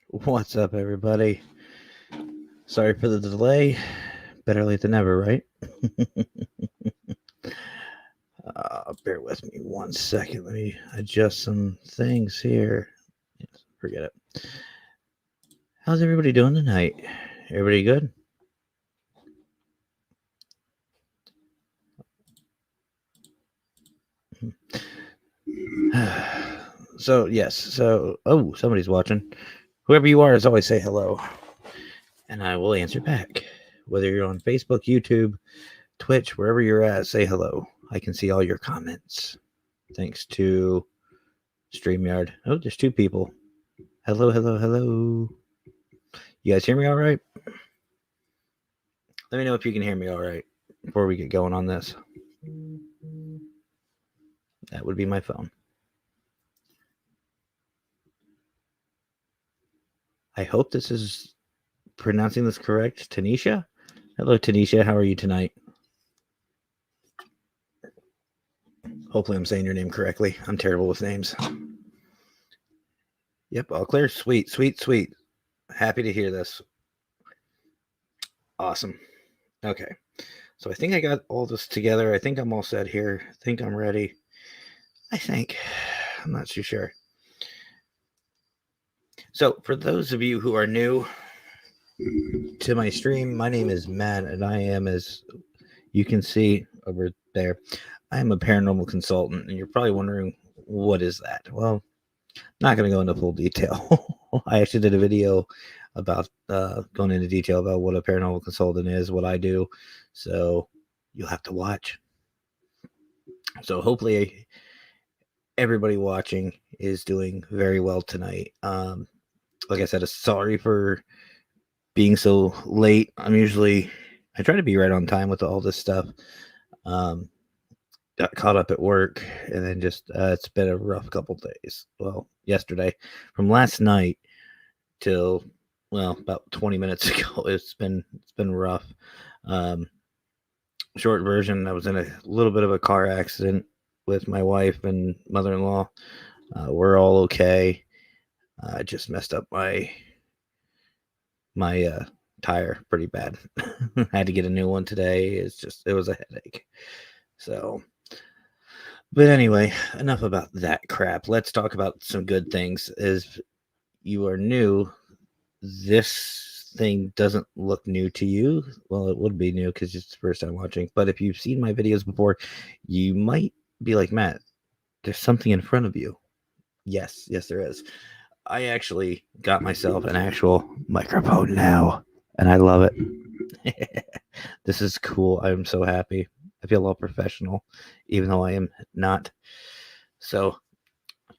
What's up, everybody? Sorry for the delay. Better late than never, right? Bear with me 1 second. Let me adjust some things here. Forget it. How's everybody doing tonight? Everybody good? Somebody's watching. Whoever you are, as always, say hello, and I will answer back. Whether you're on Facebook, YouTube, Twitch, wherever you're at, say hello. I can see all your comments. Thanks to StreamYard. Oh, there's 2 people. Hello, hello, hello. You guys hear me all right? Let me know if you can hear me all right before we get going on this. That would be my phone. I hope this is pronouncing this correct. Tanisha? Hello, Tanisha. How are you tonight? Hopefully I'm saying your name correctly. I'm terrible with names. Yep, all clear. Sweet, sweet, sweet. Happy to hear this. Awesome. Okay. So I think I got all this together. I think I'm all set here. I think I'm ready. I think. I'm not too sure. So for those of you who are new to my stream, my name is Matt, and I am, as you can see over there, I am a paranormal consultant, and you're probably wondering, what is that? Well, I'm not going to go into full detail. I actually did a video about going into detail about what a paranormal consultant is, what I do, so you'll have to watch. So hopefully everybody watching is doing very well tonight. Like I said, sorry for being so late. I try to be right on time with all this stuff. Got caught up at work, and then just it's been a rough couple days. Well, yesterday, from last night till about 20 minutes ago, it's been rough. Short version: I was in a little bit of a car accident with my wife and mother-in-law. We're all okay. I just messed up my tire pretty bad. I had to get a new one today. It was a headache. So, but anyway, enough about that crap. Let's talk about some good things. As you are new, this thing doesn't look new to you. Well, it would be new because it's the first time watching. But if you've seen my videos before, you might be like, Matt, there's something in front of you. Yes, there is. I actually got myself an actual microphone now, and I love it. This is cool. I'm so happy. I feel all professional, even though I am not. So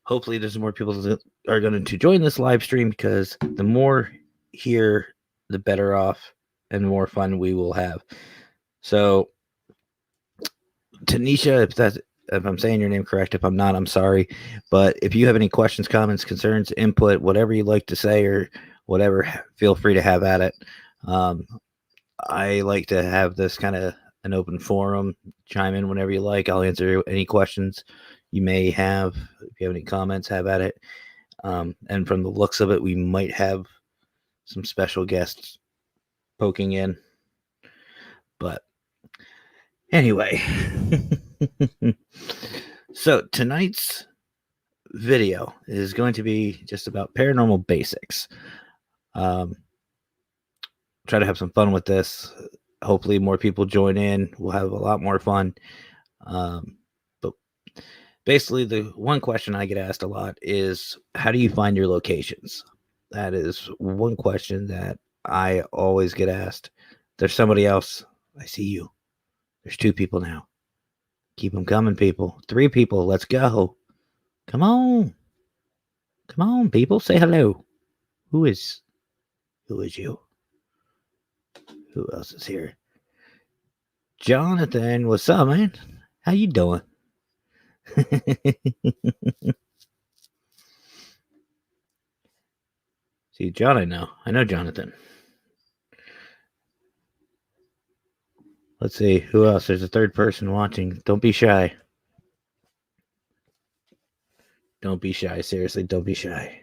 hopefully there's more people that are going to join this live stream, because the more here, the better off and the more fun we will have. So Tanisha, if I'm saying your name correct, if I'm not, I'm sorry. But if you have any questions, comments, concerns, input, whatever you'd like to say or whatever, feel free to have at it. I like to have this kind of an open forum. Chime in whenever you like. I'll answer any questions you may have. If you have any comments, have at it. And from the looks of it, we might have some special guests poking in. But anyway, so tonight's video is going to be just about paranormal basics. Try to have some fun with this. Hopefully more people join in. We'll have a lot more fun. But basically, the one question I get asked a lot is, how do you find your locations? That is one question that I always get asked. There's somebody else. I see you. There's 2 people now. Keep them coming, people. 3 people. Let's go. Come on. Come on, people. Say hello. Who is you? Who else is here? Jonathan, what's up, man? How you doing? See, John, I know Jonathan. Let's see, who else? There's a 3rd person watching. Don't be shy. Don't be shy. Seriously, don't be shy.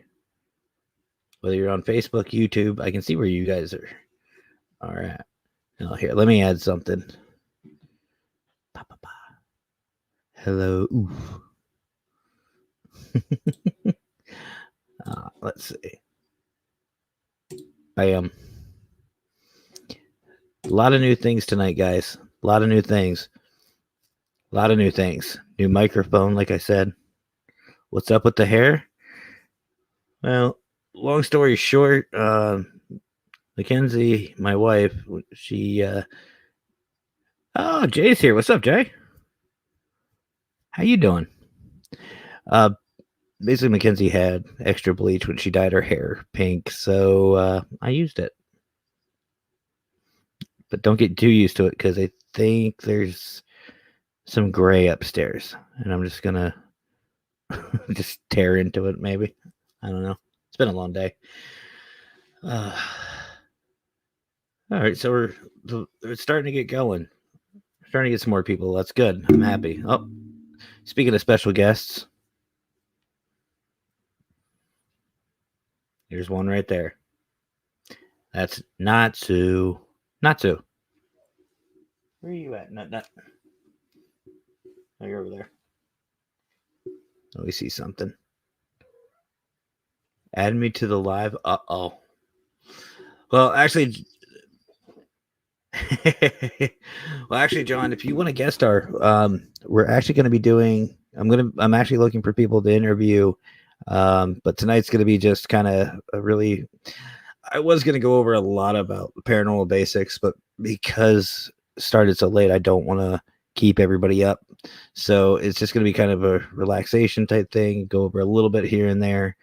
Whether you're on Facebook, YouTube, I can see where you guys are. All right. Now here, let me add something. Hello. Let's see. Bam. A lot of new things tonight, guys. A lot of new things. A lot of new things. New microphone, like I said. What's up with the hair? Well, long story short, Mackenzie, my wife, she oh, Jay's here. What's up, Jay? How you doing? Basically Mackenzie had extra bleach when she dyed her hair pink, so I used it. But don't get too used to it because I think there's some gray upstairs, and I'm just gonna just tear into it. Maybe, I don't know. It's been a long day. All right, so we're starting to get going. We're starting to get some more people. That's good. I'm happy. Oh, speaking of special guests, here's one right there. That's Natsu. Natsu. Where are you at? Nut. Oh, you're over there. Oh, we see something. Add me to the live. Uh-oh. Well, actually, John, if you want to guest star, we're actually going to be doing. I'm actually looking for people to interview, but tonight's going to be just kind of a really. I was going to go over a lot about paranormal basics, but because it started so late, I don't want to keep everybody up. So it's just going to be kind of a relaxation type thing. Go over a little bit here and there.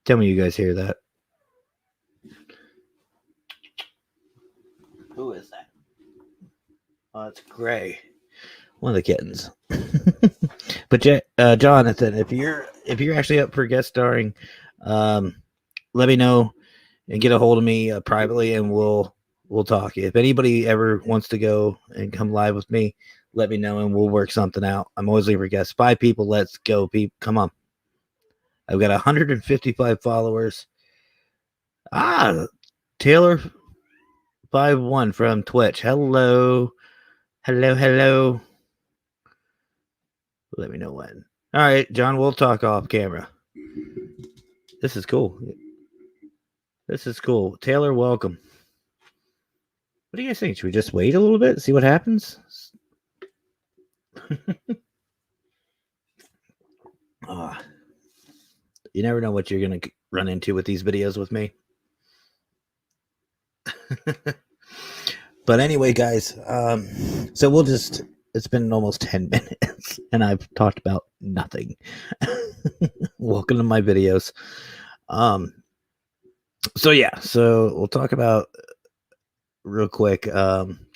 Tell me you guys hear that. Who is that? Oh, it's Gray. One of the kittens. But Jonathan, if you're actually up for guest starring, let me know and get a hold of me privately, and we'll talk. If anybody ever wants to go and come live with me, let me know and we'll work something out. I'm always looking for guests. 5 people, let's go, people. Come on. I've got 155 followers. Taylor 51 from Twitch. Hello. Let me know when. All right, John, we'll talk off camera. This is cool. Taylor, welcome. What do you guys think? Should we just wait a little bit, see what happens? You never know what you're going to run into with these videos with me. But anyway, guys, so it's been almost 10 minutes and I've talked about nothing. Welcome to my videos. So we'll talk about real quick,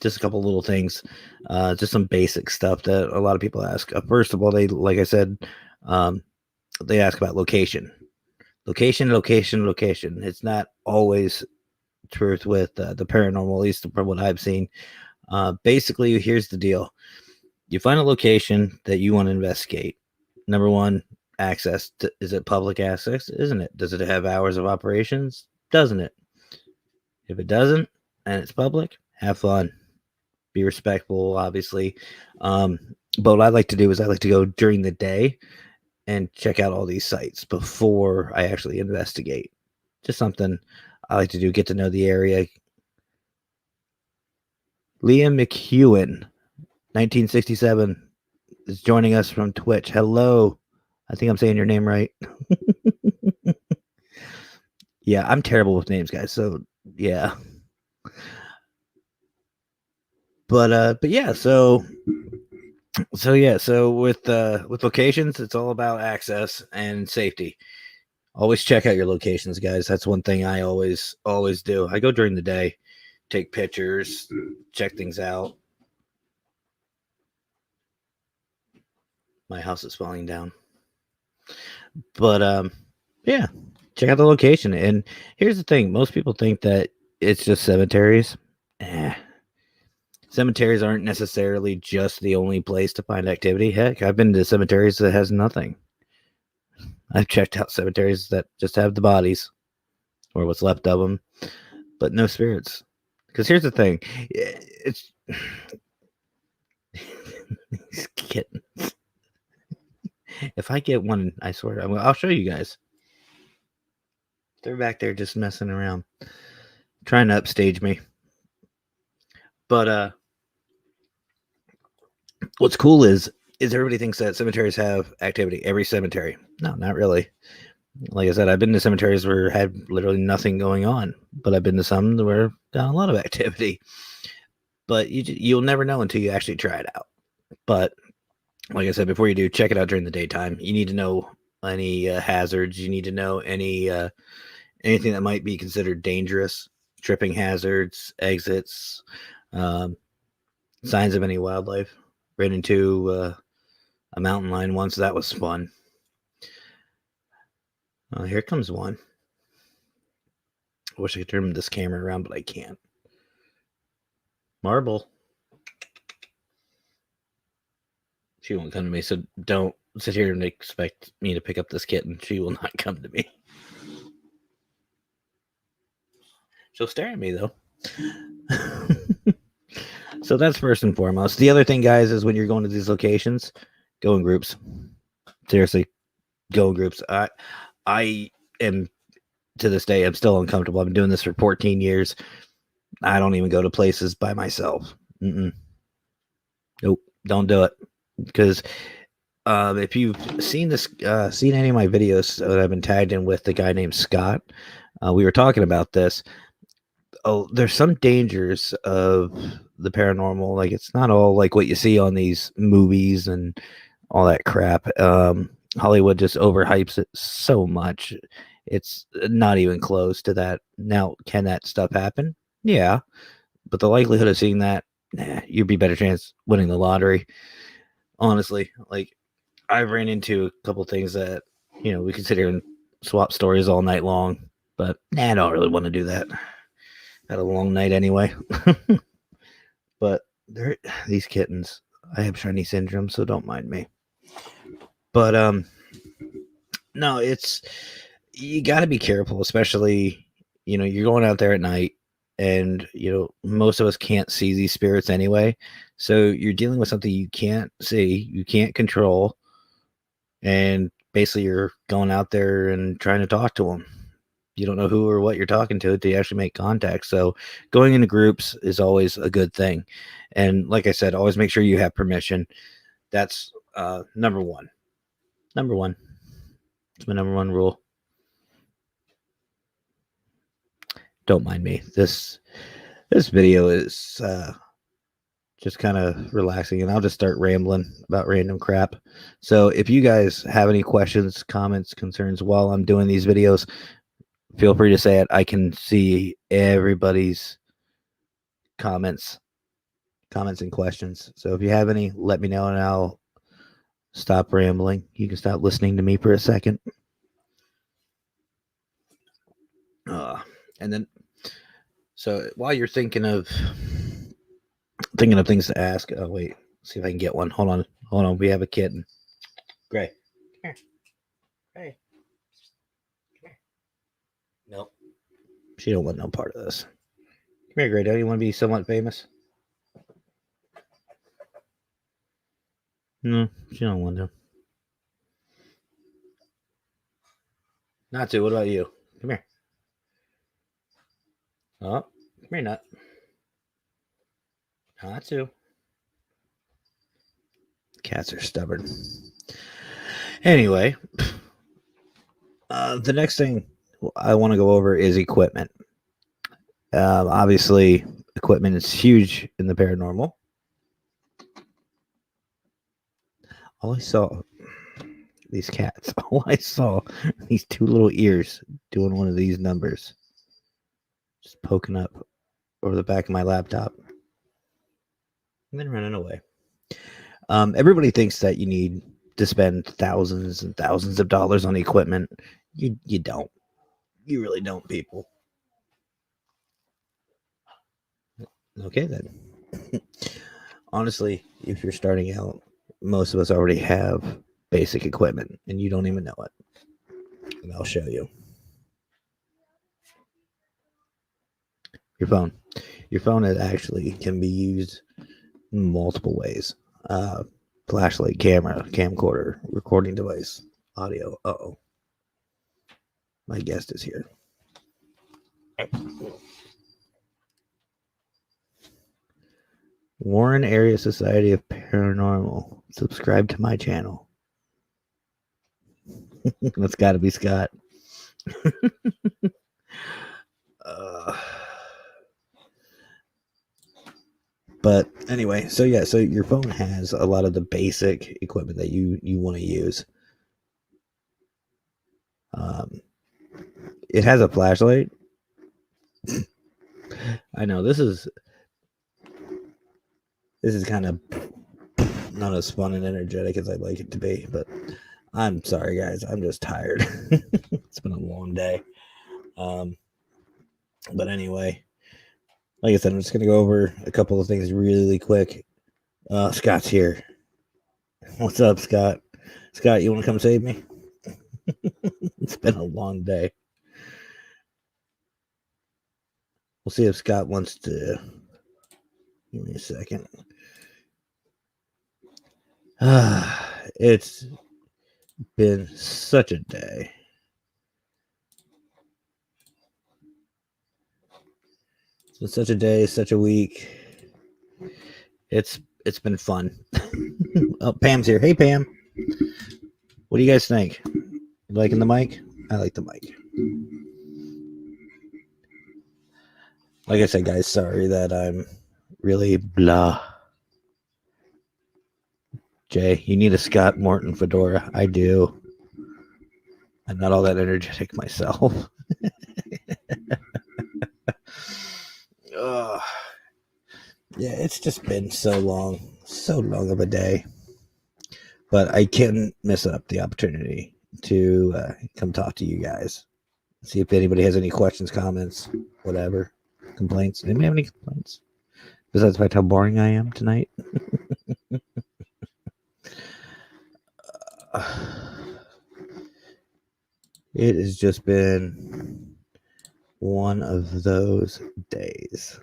just a couple little things, just some basic stuff that a lot of people ask. First of all, like I said, they ask about location. It's not always truth with the paranormal, at least from what I've seen. Basically, here's the deal. You find a location that you want to investigate. Number one, access. Is it public access? Isn't it? Does it have hours of operations? Doesn't it? If it doesn't and it's public, have fun. Be respectful, obviously. But what I like to do is I like to go during the day and check out all these sites before I actually investigate. Just something I like to do, get to know the area. Liam McEwen, 1967, is joining us from Twitch. Hello. I think I'm saying your name right. Yeah, I'm terrible with names, guys. So, yeah. But yeah, so with locations, it's all about access and safety. Always check out your locations, guys. That's one thing I always do. I go during the day, take pictures, check things out. My house is falling down. But yeah, check out the location. And here's the thing. Most people think that it's just cemeteries. Cemeteries aren't necessarily just the only place to find activity. Heck, I've been to cemeteries that has nothing. I've checked out cemeteries that just have the bodies or what's left of them, but no spirits. Because here's the thing, it's these kittens. If I get one, I swear, I'll show you guys. They're back there just messing around, trying to upstage me. But what's cool is everybody thinks that cemeteries have activity. Every cemetery, no, not really. Like I said, I've been to cemeteries where had literally nothing going on, but I've been to some where got a lot of activity. But you'll never know until you actually try it out. But like I said, before you do, check it out during the daytime. You need to know any hazards. You need to know anything that might be considered dangerous, tripping hazards, exits, signs of any wildlife. Ran into a mountain lion once. That was fun. Here comes one. I wish I could turn this camera around, but I can't. Marble. She won't come to me, so don't sit here and expect me to pick up this kitten. She will not come to me. She'll stare at me, though. So that's first and foremost. The other thing, guys, is when you're going to these locations, go in groups. Seriously, go in groups. I am, to this day, I'm still uncomfortable. I've been doing this for 14 years. I don't even go to places by myself. Nope, don't do it. Because if you've seen this, seen any of my videos that I've been tagged in with the guy named Scott, we were talking about this. Oh, there's some dangers of the paranormal. Like, it's not all like what you see on these movies and all that crap. Hollywood just overhypes it so much. It's not even close to that. Now, can that stuff happen? Yeah. But the likelihood of seeing that, you'd be better chance winning the lottery. Honestly, like, I've ran into a couple things that, we could sit here and swap stories all night long, but I don't really want to do that. Had a long night anyway. But these kittens, I have shiny syndrome, so don't mind me. But no, you got to be careful, especially you're going out there at night, and most of us can't see these spirits anyway. So you're dealing with something you can't see, you can't control, and basically you're going out there and trying to talk to them. You don't know who or what you're talking to until you actually make contact. So going into groups is always a good thing. And like I said, always make sure you have permission. That's number one. Number one. It's my number one rule. Don't mind me. This video is just kind of relaxing, and I'll just start rambling about random crap. So if you guys have any questions, comments, concerns while I'm doing these videos, feel free to say it. I can see everybody's comments and questions. So if you have any, let me know, and I'll stop rambling. You can stop listening to me for a second. And then, so while you're thinking of things to ask, oh wait, see if I can get one. Hold on. We have a kitten. Gray, come here. Gray, come here. Nope, she don't want no part of this. Come here, Gray. Don't you want to be somewhat famous? No, she don't want to. Not to. What about you? Come here. Oh, come here, Nut. Not to. Cats are stubborn. Anyway, the next thing I want to go over is equipment. Obviously, equipment is huge in the paranormal. All I saw, these cats, all I saw, these two little ears doing one of these numbers. Just poking up over the back of my laptop. And then running away. Everybody thinks that you need to spend thousands and thousands of dollars on equipment. You don't. You really don't, people. Okay, then. Honestly, if you're starting out, most of us already have basic equipment, and you don't even know it. And I'll show you. Your phone. Your phone actually can be used in multiple ways. Flashlight, camera, camcorder, recording device, audio. Uh-oh. My guest is here. Warren Area Society of Paranormal. Subscribe to my channel. That's got to be Scott. But anyway, so your phone has a lot of the basic equipment that you want to use. It has a flashlight. I know this is kind of not as fun and energetic as I'd like it to be, but I'm sorry, guys. I'm just tired. It's been a long day. But anyway, like I said, I'm just gonna go over a couple of things really quick. Scott's here. What's up, Scott? Scott, you want to come save me? It's been a long day. We'll see if Scott wants to. Give me a second. It's been such a day. It's been such a day, such a week. It's been fun. Oh, Pam's here. Hey, Pam. What do you guys think? You liking the mic? I like the mic. Like I said, guys, sorry that I'm really blah. Jay, you need a Scott Morton fedora. I do. I'm not all that energetic myself. Yeah, it's just been so long of a day. But I can't miss up the opportunity to come talk to you guys. See if anybody has any questions, comments, whatever, complaints. Anybody have any complaints? Besides the fact how boring I am tonight. It has just been one of those days.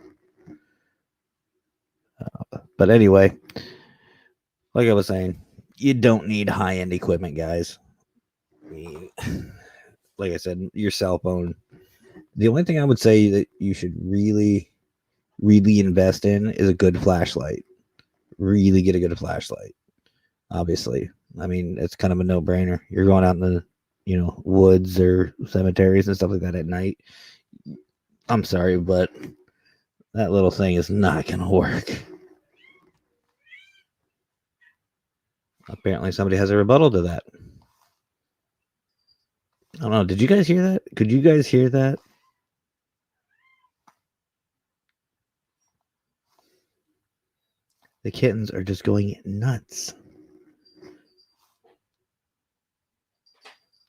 But anyway, like I was saying, you don't need high-end equipment, guys. I mean, like I said, your cell phone. The only thing I would say that you should really, really invest in is a good flashlight. Really get a good flashlight. Obviously, I mean, it's kind of a no-brainer. You're going out in the, woods or cemeteries and stuff like that at night. I'm sorry, but that little thing is not going to work. Apparently, somebody has a rebuttal to that. I don't know. Did you guys hear that? Could you guys hear that? The kittens are just going nuts.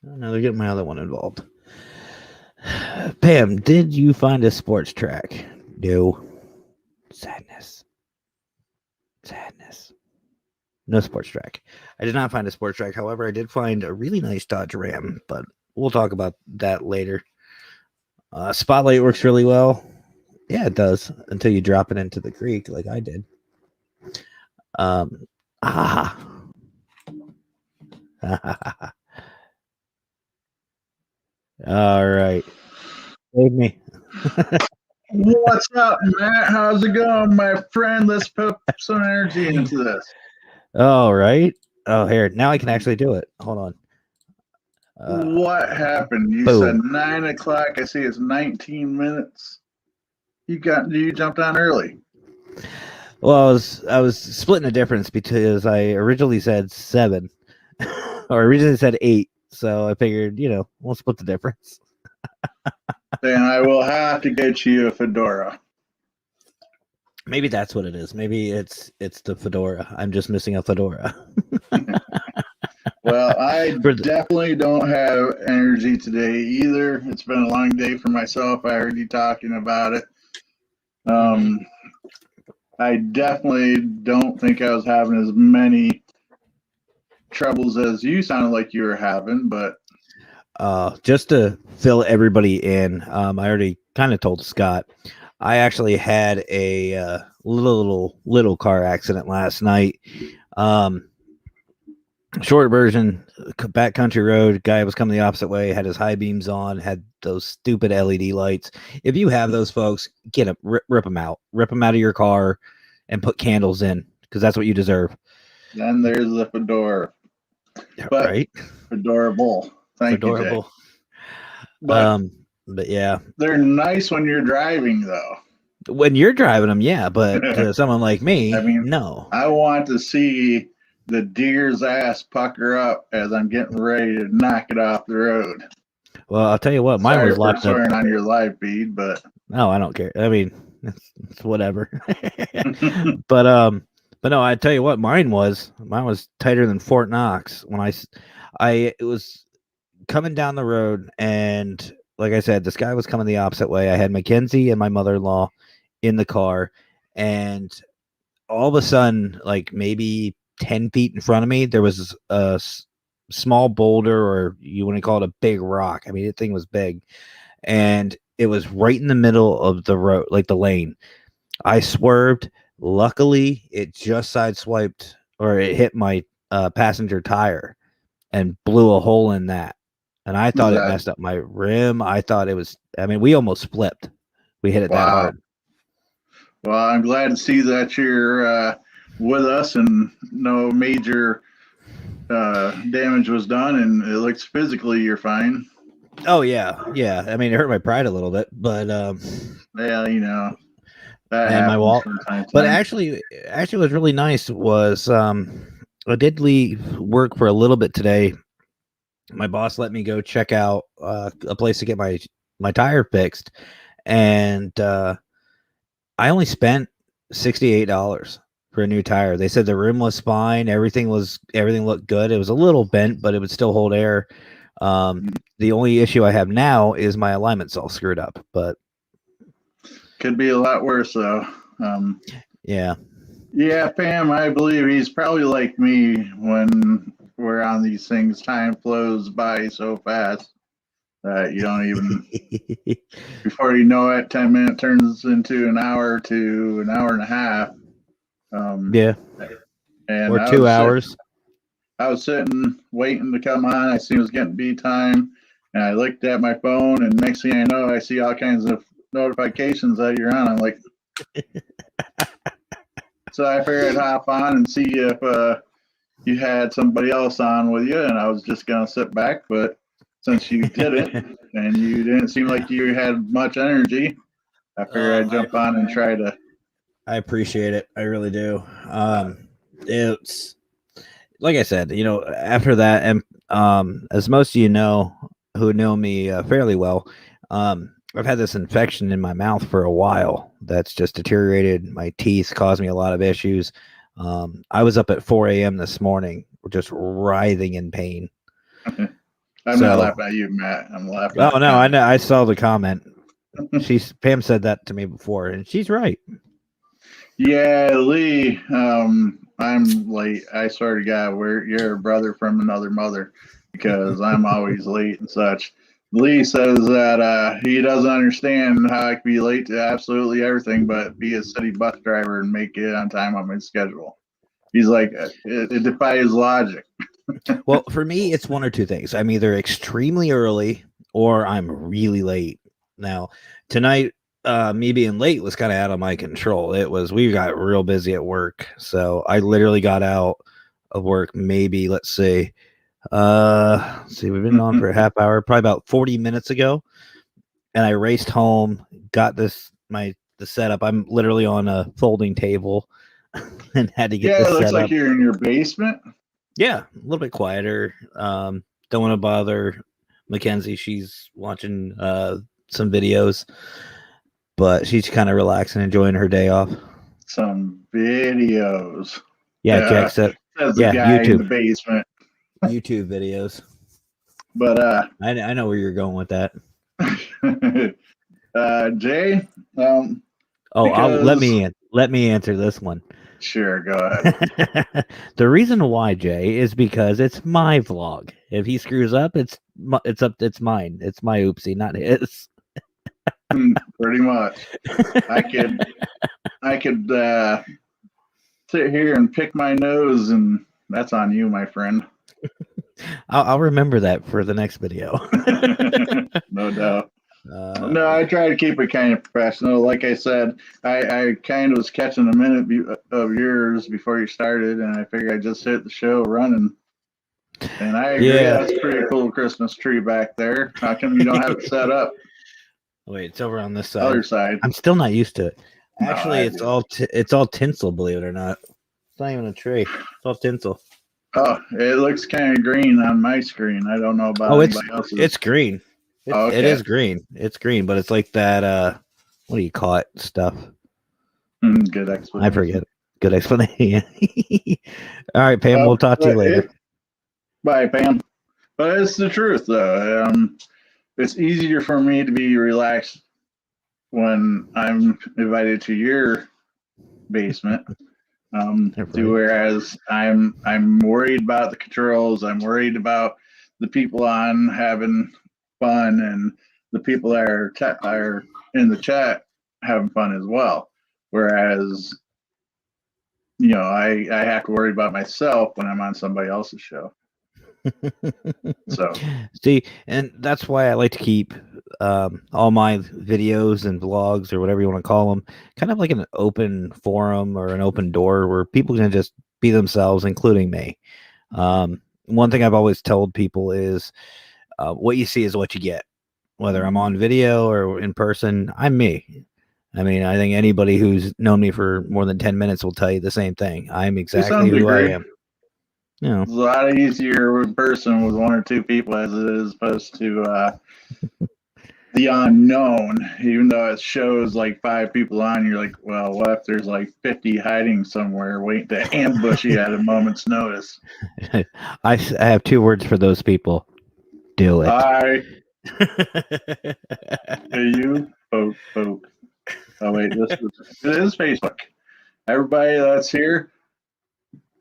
Oh, no, they're getting my other one involved. Pam, did you find a sports track? No. Sadness. No sports track. I did not find a sports track. However, I did find a really nice Dodge Ram, but we'll talk about that later. Spotlight works really well. Yeah, it does, until you drop it into the creek like I did. All right. Save me. What's up, Matt? How's it going, my friend? Let's put some energy into this. All right. Oh, here. Now I can actually do it. Hold on. What happened? You said 9 o'clock. I see it's 19 minutes. You jumped on early. Well, I was splitting the difference because I originally said 7, or originally said 8. So I figured, we'll split the difference. Then I will have to get you a fedora. Maybe that's what it is. Maybe it's the fedora. I'm just missing a fedora. Well, I definitely don't have energy today either. It's been a long day for myself. I heard you talking about it. I definitely don't think I was having as many troubles as you sounded like you were having, but just to fill everybody in, I already kind of told Scott. I actually had a little car accident last night. Short version, backcountry road. Guy was coming the opposite way, had his high beams on, had those stupid LED lights. If you have those, folks, get them, rip them out of your car, and put candles in, because that's what you deserve. Then there's the fedora, but right? Fedorable. Thank you, Jay. But yeah, they're nice when you're driving, though. When you're driving them, yeah, but to someone like me, I mean, no. I want to see the deer's ass pucker up as I'm getting ready to knock it off the road. Well, I'll tell you what, mine was locked up. On your live feed, but no, I don't care. I mean, it's whatever. But no, I tell you what, mine was tighter than Fort Knox when it was coming down the road, and like I said, this guy was coming the opposite way. I had Mackenzie and my mother-in-law in the car, and all of a sudden, like maybe 10 feet in front of me, there was a small boulder, or you want to call it a big rock. I mean, the thing was big, and it was right in the middle of the road, like the lane. I swerved. Luckily, it just sideswiped, or it hit my passenger tire and blew a hole in that. And I thought it messed up my rim. I thought it was, I mean, we almost flipped. We hit it that hard. Well, I'm glad to see that you're with us and no major damage was done, and it looks physically you're fine. Oh yeah, yeah. I mean, it hurt my pride a little bit, but yeah, you know, that and my wall. But actually, what was really nice was I did leave work for a little bit today. My boss let me go check out a place to get my tire fixed, and I only spent $68 for a new tire. They said the rim was fine, everything looked good. It was a little bent, but it would still hold air. The only issue I have now is my alignment's all screwed up, but could be a lot worse though. Yeah, Pam, I believe he's probably like me when we're on these things. Time flows by so fast that you don't even before you know it, 10 minutes turns into an hour to an hour and a half. Yeah, and or 2 hours. I was sitting waiting to come on. I see it was getting B time, and I looked at my phone, and next thing I know, I see all kinds of notifications that you're on. I'm like, so I figured I'd hop on and see if you had somebody else on with you, and I was just gonna sit back, but since you didn't, and you didn't seem like you had much energy, I figured I'd jump on and try to. I appreciate it. I really do. It's like I said, you know, after that, and as most of you know who know me fairly well, I've had this infection in my mouth for a while that's just deteriorated. My teeth caused me a lot of issues. I was up at 4 a.m. this morning, just writhing in pain. I'm not laughing at you, Matt. I'm laughing. Oh no, I know. I saw the comment. Pam said that to me before, and she's right. Yeah, Lee. I'm late. I swear to God, you're a brother from another mother, because I'm always late and such. Lee says that he doesn't understand how I can be late to absolutely everything, but be a city bus driver and make it on time on my schedule. He's like, it defies logic. Well, for me, it's one or two things. I'm either extremely early or I'm really late. Now, tonight, me being late was kind of out of my control. We got real busy at work. So I literally got out of work maybe, let's see, we've been on for a half hour, probably about 40 minutes ago. And I raced home, got the setup. I'm literally on a folding table and had to get this set up. Yeah, it looks like you're in your basement. Yeah, a little bit quieter. Don't want to bother Mackenzie. She's watching some videos, but she's kind of relaxing, enjoying her day off. Some videos. Yeah, Jack said. Yeah, YouTube. In the basement. YouTube videos. But I know where you're going with that. Jay. Let me answer this one. Sure, go ahead. The reason why, Jay, is because it's my vlog. If he screws up, it's It's mine. It's my oopsie, not his. Pretty much. I could sit here and pick my nose, and that's on you, my friend. I'll remember that for the next video. No doubt. No, I try to keep it kind of professional. Like I said, I kind of was catching a minute of yours before you started, and I figured I'd just hit the show running. And I agree, that's a pretty cool Christmas tree back there. How come you don't have it set up? Wait, it's over on this side. Other side. I'm still not used to it. No, Actually, it's all tinsel, believe it or not. It's not even a tree. It's all tinsel. Oh, it looks kind of green on my screen. I don't know about anybody else's. It's green. It is green. It's green, but it's like that. What do you call it? Stuff. Good explanation. I forget. Good explanation. All right, Pam. We'll talk to you later. Bye, Pam. But it's the truth, though. It's easier for me to be relaxed when I'm invited to your basement. Whereas I'm worried about the controls. I'm worried about the people on having fun, and the people that are in the chat having fun as well. Whereas, I have to worry about myself when I'm on somebody else's show. So see, and that's why I like to keep all my videos and vlogs, or whatever you want to call them, kind of like an open forum or an open door where people can just be themselves, including me. One thing I've always told people is what you see is what you get. Whether I'm on video or in person, I'm me. I mean, I think anybody who's known me for more than 10 minutes will tell you the same thing. I'm exactly who I am. It's a lot easier in person with one or two people as it is opposed to the unknown. Even though it shows like 5 people on, you're like, well, what if there's like 50 hiding somewhere waiting to ambush you at a moment's notice? I have 2 words for those people. Do it. Hi. Hey, you. Oh, wait, it is Facebook. Everybody that's here,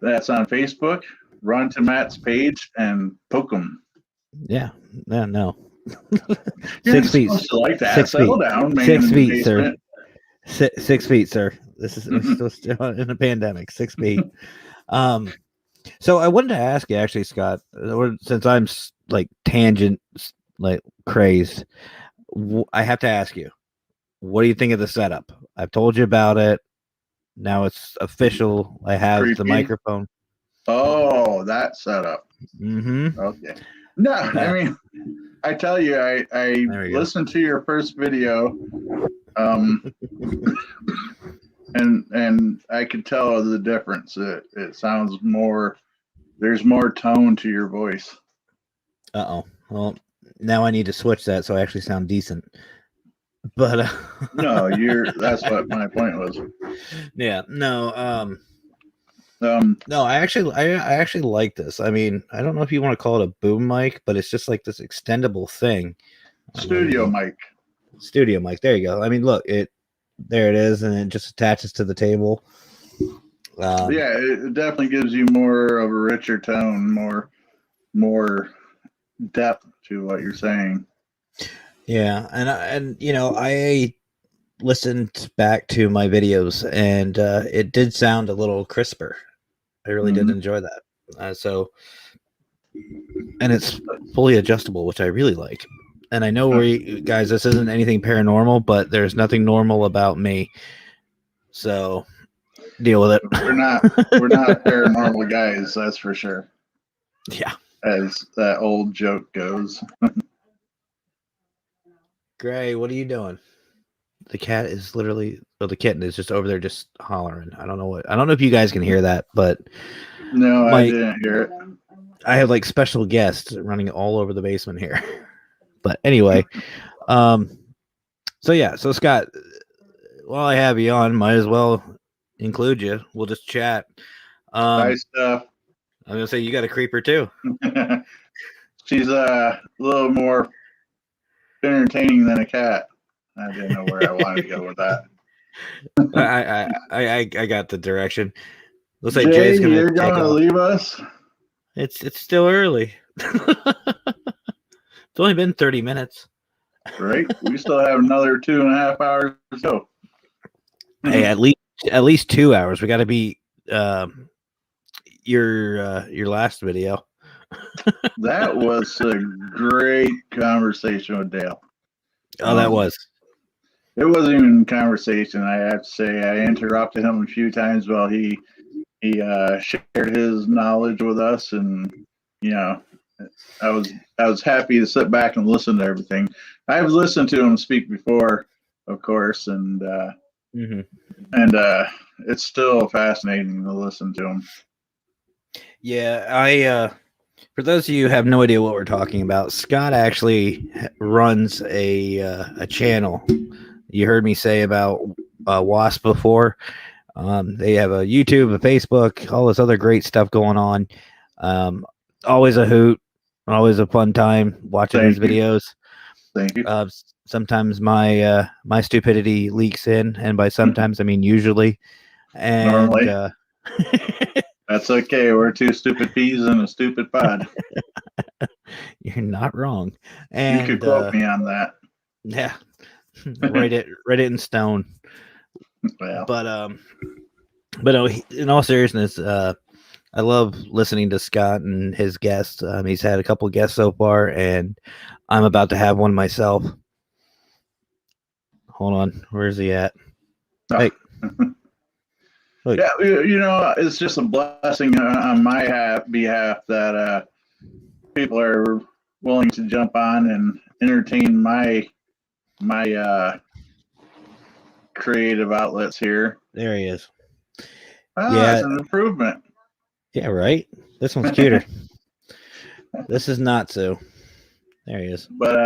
that's on Facebook, run to Matt's page and poke him. Yeah, no. 6 feet. Like that. 6 Settle feet. Down, man. 6 feet, sir. 6 feet, sir. This is still in a pandemic. 6 feet. So I wanted to ask you, actually, Scott, since I'm like tangent, like crazed, I have to ask you, what do you think of the setup? I've told you about it. Now it's official. I have the microphone. Oh, that setup. Mm-hmm. Okay. No, yeah. I mean, I tell you, I listened to your first video, and I could tell the difference. It sounds more. There's more tone to your voice. Uh-oh. Well, now I need to switch that so I actually sound decent. But no, that's what my point was. Yeah, no, no, I actually like this. I mean, I don't know if you want to call it a boom mic, but it's just like this extendable thing. Studio mic. There you go. I mean, look, there it is, and it just attaches to the table. Yeah, it definitely gives you more of a richer tone, more depth to what you're saying. Yeah, and I listened back to my videos, and it did sound a little crisper. I really did enjoy that. And it's fully adjustable, which I really like. And I know guys, this isn't anything paranormal, but there's nothing normal about me. So deal with it. We're not paranormal guys, that's for sure. Yeah. As that old joke goes. Gray, what are you doing? The cat is literally, the kitten is just over there just hollering. I don't know if you guys can hear that, but no, I didn't hear it. I have like special guests running all over the basement here. But anyway, so Scott, while I have you on, might as well include you. We'll just chat. Nice stuff. I'm gonna say you got a creeper too. She's a little more entertaining than a cat. I didn't know where I wanted to go with that. I got the direction. Looks like Jay, Jay's you're gonna leave us. It's still early. It's only been 30 minutes. Right? We still have another 2.5 hours to go. Hey, at least 2 hours. We got to beat your last video. That was a great conversation with Dale. Oh, that was. It wasn't even a conversation. I have to say, I interrupted him a few times while he shared his knowledge with us, and you know, I was happy to sit back and listen to everything. I've listened to him speak before, of course, and it's still fascinating to listen to him. Yeah, I for those of you who have no idea what we're talking about, Scott actually runs a channel. You heard me say about Wasp before. They have a YouTube, a Facebook, all this other great stuff going on. Always a hoot, always a fun time watching his videos. Thank you. Sometimes my stupidity leaks in, and by sometimes I mean usually. And normally, that's okay. We're two stupid peas in a stupid pod. You're not wrong. And you could quote me on that. Yeah, write it in stone. Well. But no, in all seriousness, I love listening to Scott and his guests. He's had a couple of guests so far, and I'm about to have one myself. Hold on, where's he at? Oh. Hey. Yeah, it's just a blessing on my behalf that people are willing to jump on and entertain my creative outlets here. There he is. Yeah, it's an improvement. Yeah, right. This one's cuter. This is not so. There he is. But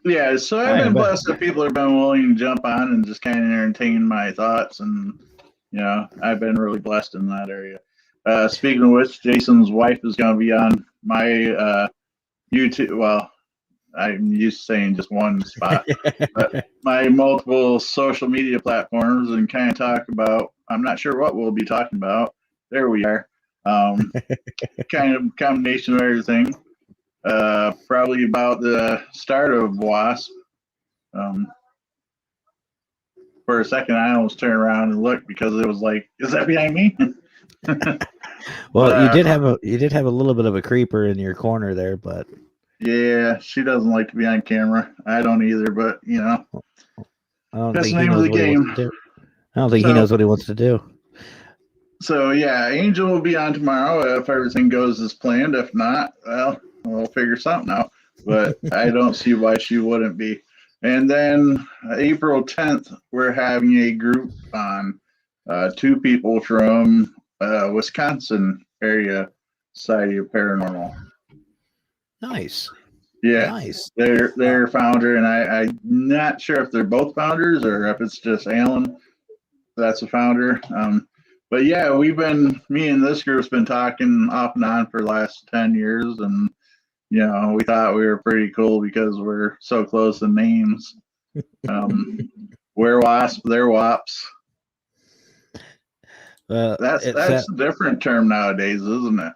yeah, so I've been blessed that people have been willing to jump on and just kind of entertain my thoughts, and I've been really blessed in that area. Speaking of which, Jason's wife is going to be on my YouTube. Well, I'm used to saying just one spot, but my multiple social media platforms, and kind of talk about. I'm not sure what we'll be talking about. There we are. Kind of combination of everything. Probably about the start of Wasp. For a second, I almost turned around and looked because it was like, "Is that behind me?" Well, you did have a little bit of a creeper in your corner there, but yeah, she doesn't like to be on camera. I don't either, but I don't that's think the name of the game. I don't think he knows what he wants to do. So yeah, Angel will be on tomorrow if everything goes as planned. If not, well, we'll figure something out. But I don't see why she wouldn't be. And then April 10th, we're having a group on 2 people from Wisconsin area Society of Paranormal. Nice. Yeah, nice. They're founder, and I'm not sure if they're both founders or if it's just Alan that's a founder. But yeah, me and this group's been talking off and on for the last 10 years, and we thought we were pretty cool because we're so close in names. We're Wasp, they're Wops. That's a different term nowadays, isn't it?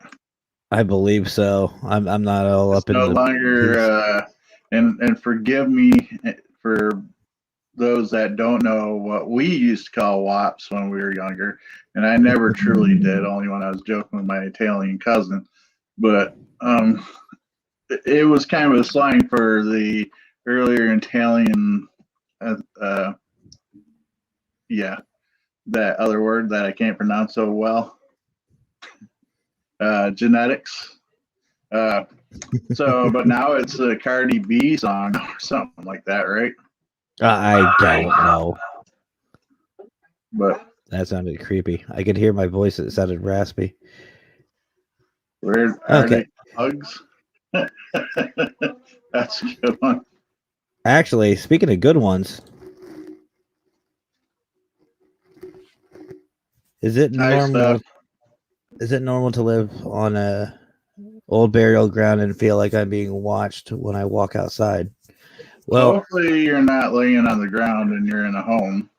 I believe so. I'm not all up in no longer. And forgive me for those that don't know what we used to call Wops when we were younger, and I never truly did, only when I was joking with my Italian cousin. But it was kind of a slang for the earlier Italian, that other word that I can't pronounce so well, genetics. But now it's a Cardi B song or something like that, right? I don't know. But that sounded creepy. I could hear my voice. It sounded raspy. Weird. Okay. Hugs. That's a good one. Actually, speaking of good ones, is it normal? Is it normal to live on a old burial ground and feel like I'm being watched when I walk outside? Well, hopefully you're not laying on the ground and you're in a home.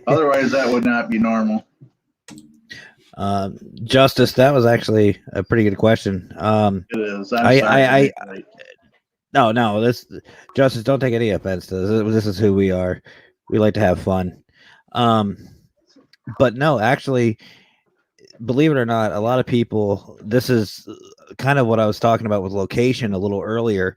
Otherwise, that would not be normal. Justice, that was actually a pretty good question. It is. I'm I, sorry. I, I, no, this Justice. Don't take any offense to this. This is who we are. We like to have fun. Um, but no, actually, believe it or not, a lot of people. This is kind of what I was talking about with location a little earlier.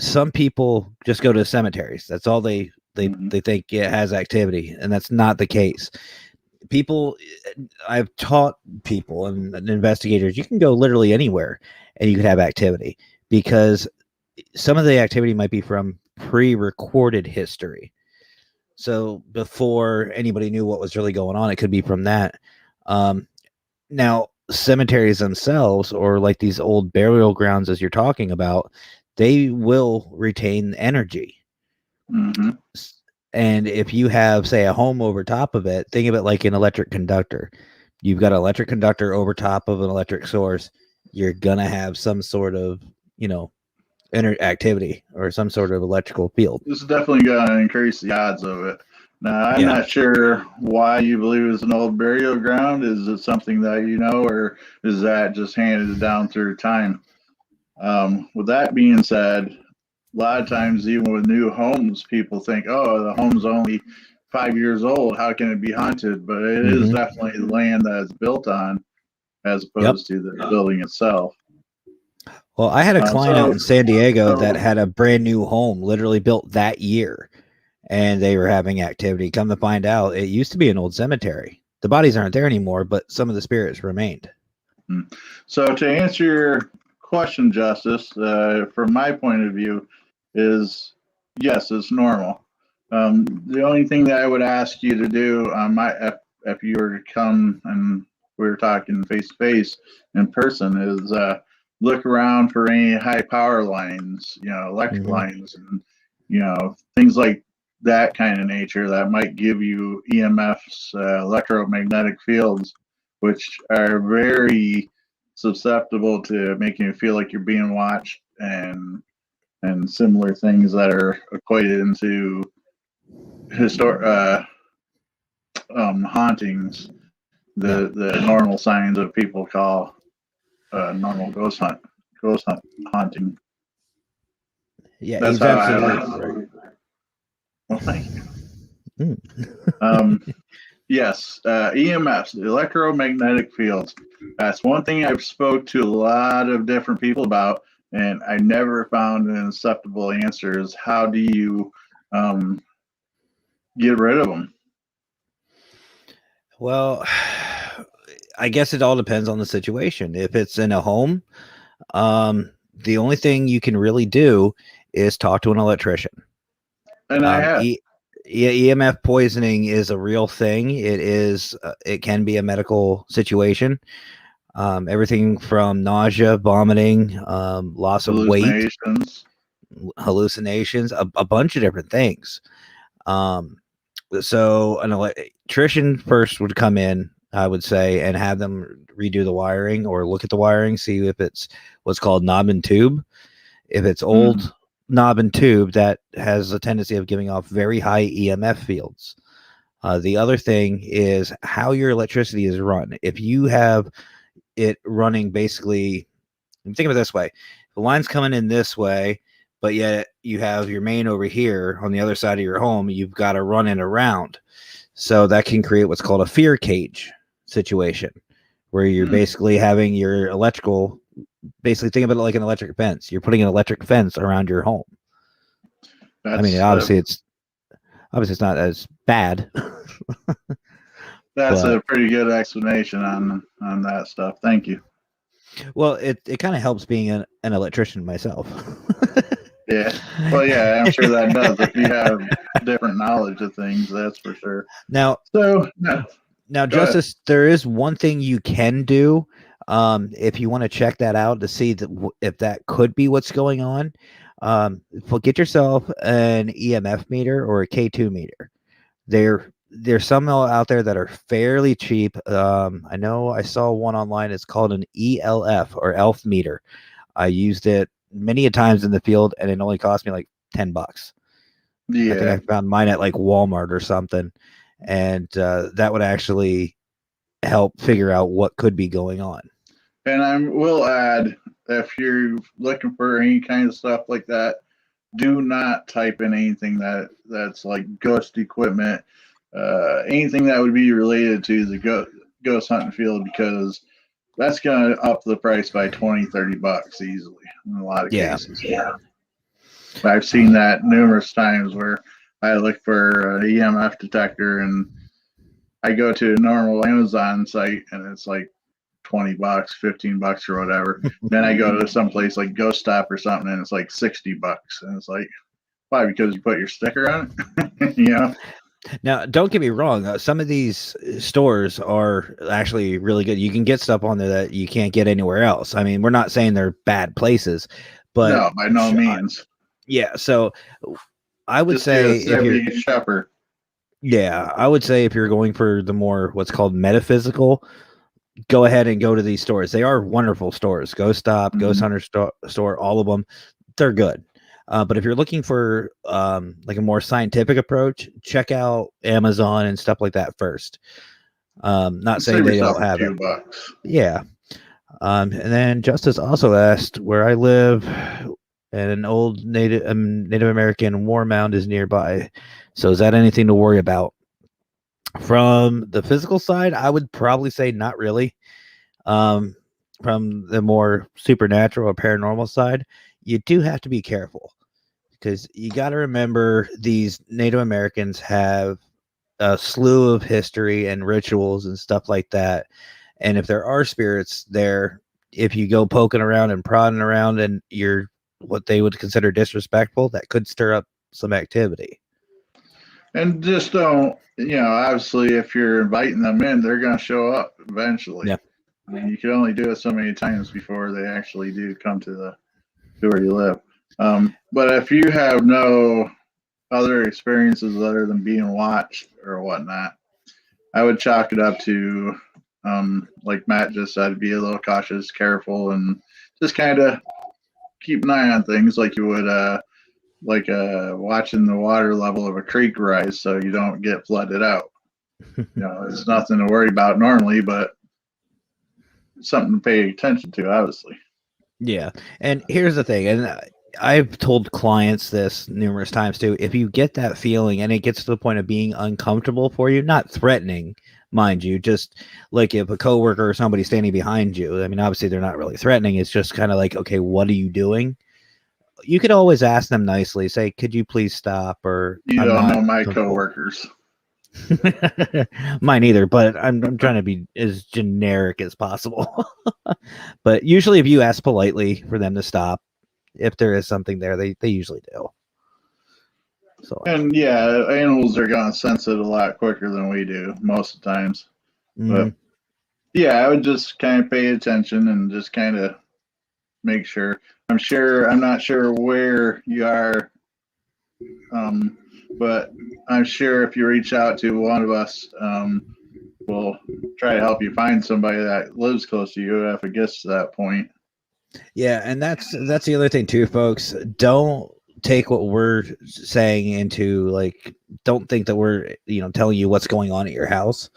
Some people just go to cemeteries. That's all they think it has activity, and that's not the case. People, I've taught people and investigators, you can go literally anywhere and you could have activity because some of the activity might be from pre-recorded history. So before anybody knew what was really going on, it could be from that. Now, cemeteries themselves, or like these old burial grounds, as you're talking about, they will retain energy. Mm-hmm. And if you have, say, a home over top of it, think of it like an electric conductor. You've got an electric conductor over top of an electric source. You're gonna have some sort of, activity or some sort of electrical field. This is definitely going to increase the odds of it. Now, I'm Yeah. not sure why you believe it's an old burial ground. Is it something that you know, or is that just handed down through time? With that being said, a lot of times, even with new homes, people think, oh, the home's only 5 years old. How can it be haunted? But it is Mm-hmm. definitely the land that it's built on as Yep. opposed to the building itself. Well, I had a Um, client out so, in San Diego that so had a brand new home, literally built that year, and they were having activity. Come to find out, it used to be an old cemetery. The bodies aren't there anymore, but some of the spirits remained. So to answer your question, Justice, from my point of view, is yes, it's normal. The only thing that I would ask you to do on if you were to come and we were talking face to face in person is look around for any high power lines, electric Mm-hmm. lines, and things like that kind of nature that might give you EMFs, electromagnetic fields, which are very susceptible to making you feel like you're being watched and similar things that are equated into hauntings, Yeah. the normal signs of people call normal ghost haunting. Yeah, That's he's how I absolutely right. like. Well, thank you. Mm. Yes, EMFs, electromagnetic fields. That's one thing I've spoke to a lot of different people about, and I never found an acceptable answer. Is how do you um, get rid of them? Well, I guess it all depends on the situation. If it's in a home, the only thing you can really do is talk to an electrician. And I have. EMF poisoning is a real thing. It is. It can be a medical situation. Everything from nausea, vomiting, loss of weight, Hallucinations. hallucinations, a bunch of different things. Um, so an electrician first would come in, I would say, and have them redo the wiring or look at the wiring, see if it's what's called knob and tube. If it's old knob and tube, that has a tendency of giving off very high EMF fields. The other thing is how your electricity is run. If you have it running basically, think of it this way: the line's coming in this way, but yet you have your main over here on the other side of your home. You've got to run it around, so that can create what's called a fear cage situation, where you're basically having your electrical. Basically, think of it like an electric fence. You're putting an electric fence around your home. I mean, That's obviously it's not as bad, that's but a pretty good explanation on that stuff. Thank you. well, it kind of helps being an electrician myself. Yeah. Well, yeah, I'm sure that does. If you have different knowledge of things, that's for sure. Now, So, no, now, go ahead. Justice, there is one thing you can do if you want to check that out to see if that could be what's going on. Get yourself an EMF meter or a K2 meter. There's some out there that are fairly cheap. I know I saw one online. It's called an ELF or ELF meter. I used it many a times in the field, and it only cost me like $10. I think I Yeah. found mine at like Walmart or something, and that would actually help figure out what could be going on. And I will add, if you're looking for any kind of stuff like that, do not type in anything that's like ghost equipment, anything that would be related to the ghost hunting field, because that's going to up the price by 20-30 bucks easily in a lot of cases. Yeah. I've seen that numerous times where I look for an EMF detector and I go to a normal Amazon site and it's like 20 bucks, 15 bucks or whatever. Then I go to some place like Ghost Stop or something and it's like 60 bucks. And it's like, why? Because you put your sticker on it? You know? Now, don't get me wrong. Some of these stores are actually really good. You can get stuff on there that you can't get anywhere else. I mean, we're not saying they're bad places, but no, by no means. Yeah. So I would Just say if you're shopper. Yeah, I would say if you're going for the more what's called metaphysical, go ahead and go to these stores. They are wonderful stores. Ghost Stop, Ghost Hunter store, all of them, they're good. But if you're looking for like a more scientific approach, check out Amazon and stuff like that first. Not saying they don't have it. $2. Yeah. And then Justice also asked where I live, and an old Native American war mound is nearby. So is that anything to worry about? From the physical side, I would probably say not really. From the more supernatural or paranormal side, you do have to be careful, because you got to remember these Native Americans have a slew of history and rituals and stuff like that. And if there are spirits there, if you go poking around and prodding around and you're what they would consider disrespectful, that could stir up some activity. And just don't, obviously if you're inviting them in, they're going to show up eventually. Yeah. I mean, you can only do it so many times before they actually do come to where you live. But if you have no other experiences other than being watched or whatnot, I would chalk it up to, like Matt just said, be a little cautious, careful, and just kind of keep an eye on things like you would, watching the water level of a creek rise so you don't get flooded out. It's nothing to worry about normally, but something to pay attention to, obviously. Yeah. And here's the thing, and I've told clients this numerous times too. If you get that feeling and it gets to the point of being uncomfortable for you, not threatening, mind you, just like if a coworker or somebody standing behind you, I mean, obviously they're not really threatening. It's just kind of like, okay, what are you doing? You could always ask them nicely, say, could you please stop? Or you don't know my coworkers. Mine either, but I'm trying to be as generic as possible. But usually if you ask politely for them to stop, if there is something there, they usually do. So, and yeah, animals are going to sense it a lot quicker than we do most of the times. But yeah, I would just kind of pay attention and just kind of make sure. I'm not sure where you are, but I'm sure if you reach out to one of us, we'll try to help you find somebody that lives close to you if it gets to that point. Yeah, and that's the other thing too, folks. Don't take what we're saying into like, don't think that we're telling you what's going on at your house.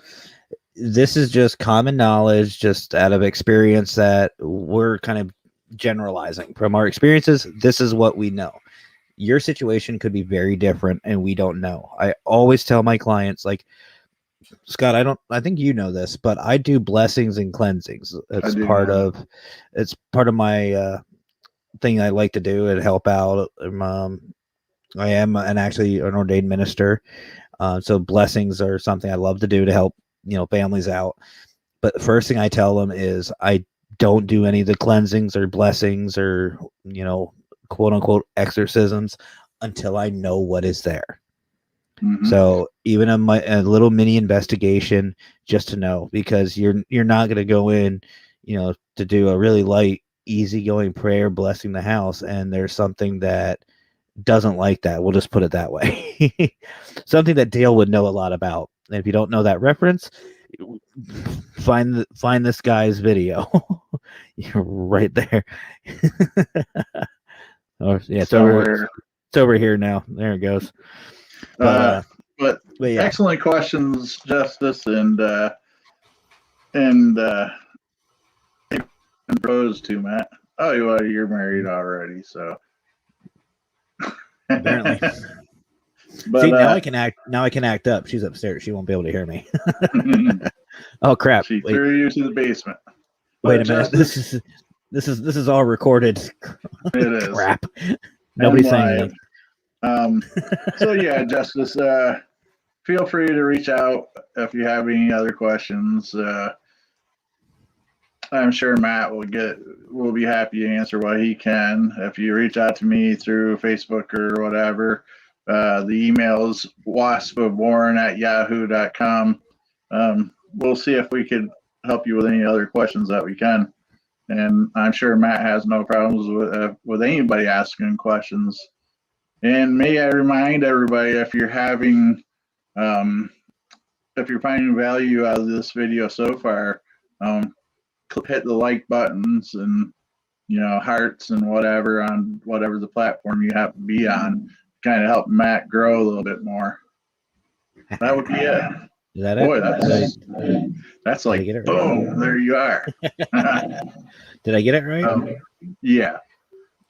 This is just common knowledge, just out of experience that we're kind of generalizing from our experiences. This is what we know. Your situation could be very different and we don't know. I always tell my clients, like, Scott, I think you know this, but I do blessings and cleansings. It's part of my thing I like to do and help out. I am actually an ordained minister. So blessings are something I love to do to help, families out. But the first thing I tell them is I don't do any of the cleansings or blessings or, quote unquote exorcisms until I know what is there. Mm-hmm. So even a little mini investigation just to know, because you're not going to go in, to do a really light, easygoing prayer blessing the house, and there's something that doesn't like that. We'll just put it that way. Something that Dale would know a lot about. And if you don't know that reference, find this guy's video. You're right there. It's over here now. There it goes. But yeah. Excellent questions, Justice, and And proposed to, Matt. Oh, well, you're married already, so. Apparently. But see, now I can act up. She's upstairs. She won't be able to hear me. Oh crap! She Wait. threw you to the basement. Wait a minute. This is all recorded. It is. Crap. Nobody's saying anything. So yeah, Justice, feel free to reach out if you have any other questions. I'm sure Matt will be happy to answer what he can. If you reach out to me through Facebook or whatever, the email is waspofwarren@yahoo.com. We'll see if we could help you with any other questions that we can. And I'm sure Matt has no problems with anybody asking questions. And may I remind everybody, if you're finding value out of this video so far, hit the like buttons and hearts and whatever on whatever the platform you happen to be on, kind of help Matt grow a little bit more. That would be it. Is that Boy, it? that's like boom, right? There you are. Did I get it right? Yeah.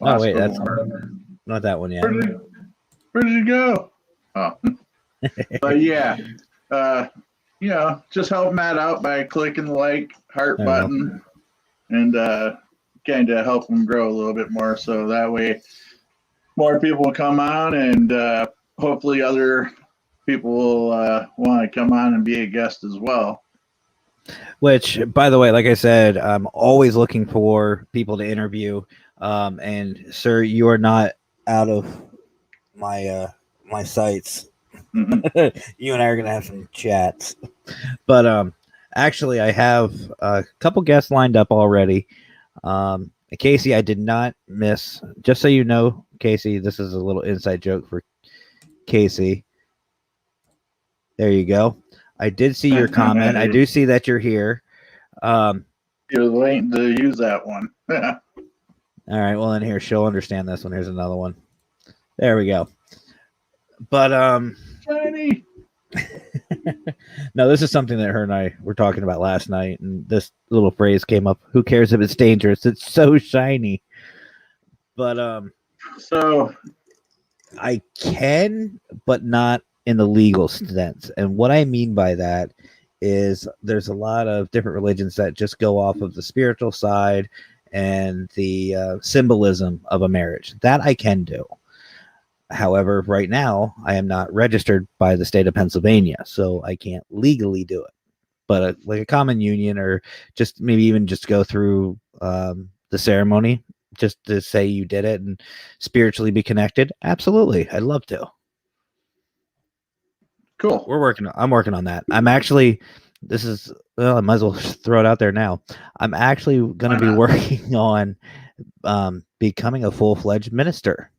Oh wait, that's not that one yet. Where did you go? Oh. But yeah, just help Matt out by clicking the like heart button and kind of help him grow a little bit more, so that way more people will come on, and hopefully other people will want to come on and be a guest as well. Which, by the way, like I said, I'm always looking for people to interview. And sir, you are not out of my my sights. Mm-hmm. You and I are gonna have some chats. But actually, I have a couple guests lined up already. Casey, I did not miss. Just so you know, Casey, this is a little inside joke for Casey. There you go. I did see your comment. I do see that you're here. You're waiting to use that one. All right. Well, then here, she'll understand this one. Here's another one. There we go. But shiny. No, this is something that her and I were talking about last night, and this little phrase came up. Who cares if it's dangerous? It's so shiny. But so I can, but not in the legal sense. And what I mean by that is there's a lot of different religions that just go off of the spiritual side and the symbolism of a marriage. That I can do. However, right now, I am not registered by the state of Pennsylvania, so I can't legally do it. But like a common union, or just maybe even just go through the ceremony, just to say you did it and spiritually be connected. Absolutely. I'd love to. Cool. I'm working on that. I'm actually, I might as well throw it out there now. I'm actually going to be working on becoming a full-fledged minister.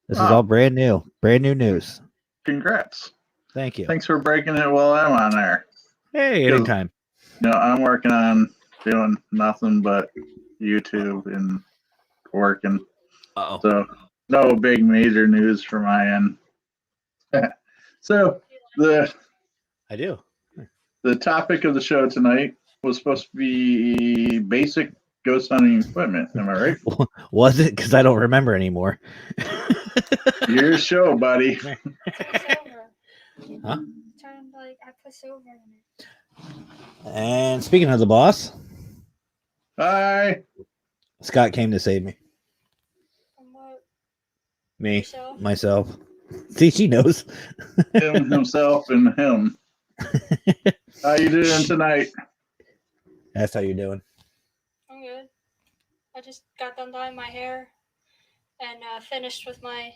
This is all brand new news. Congrats. Thank you. Thanks for breaking it while I'm on there. Hey, anytime. I'm working on doing nothing but YouTube and working. Uh-oh. So no big major news from my end. So I do. The topic of the show tonight was supposed to be basic ghost hunting equipment. Am I right? Was it? Because I don't remember anymore. Your show, buddy. Huh? Turned like I put silver in it. And speaking of the boss, hi. Scott came to save me. From what? Me, Yourself? myself. See, she knows. Him, himself, and him. How you doing tonight? That's how you're doing. I'm good. I just got done dyeing my hair and finished with my.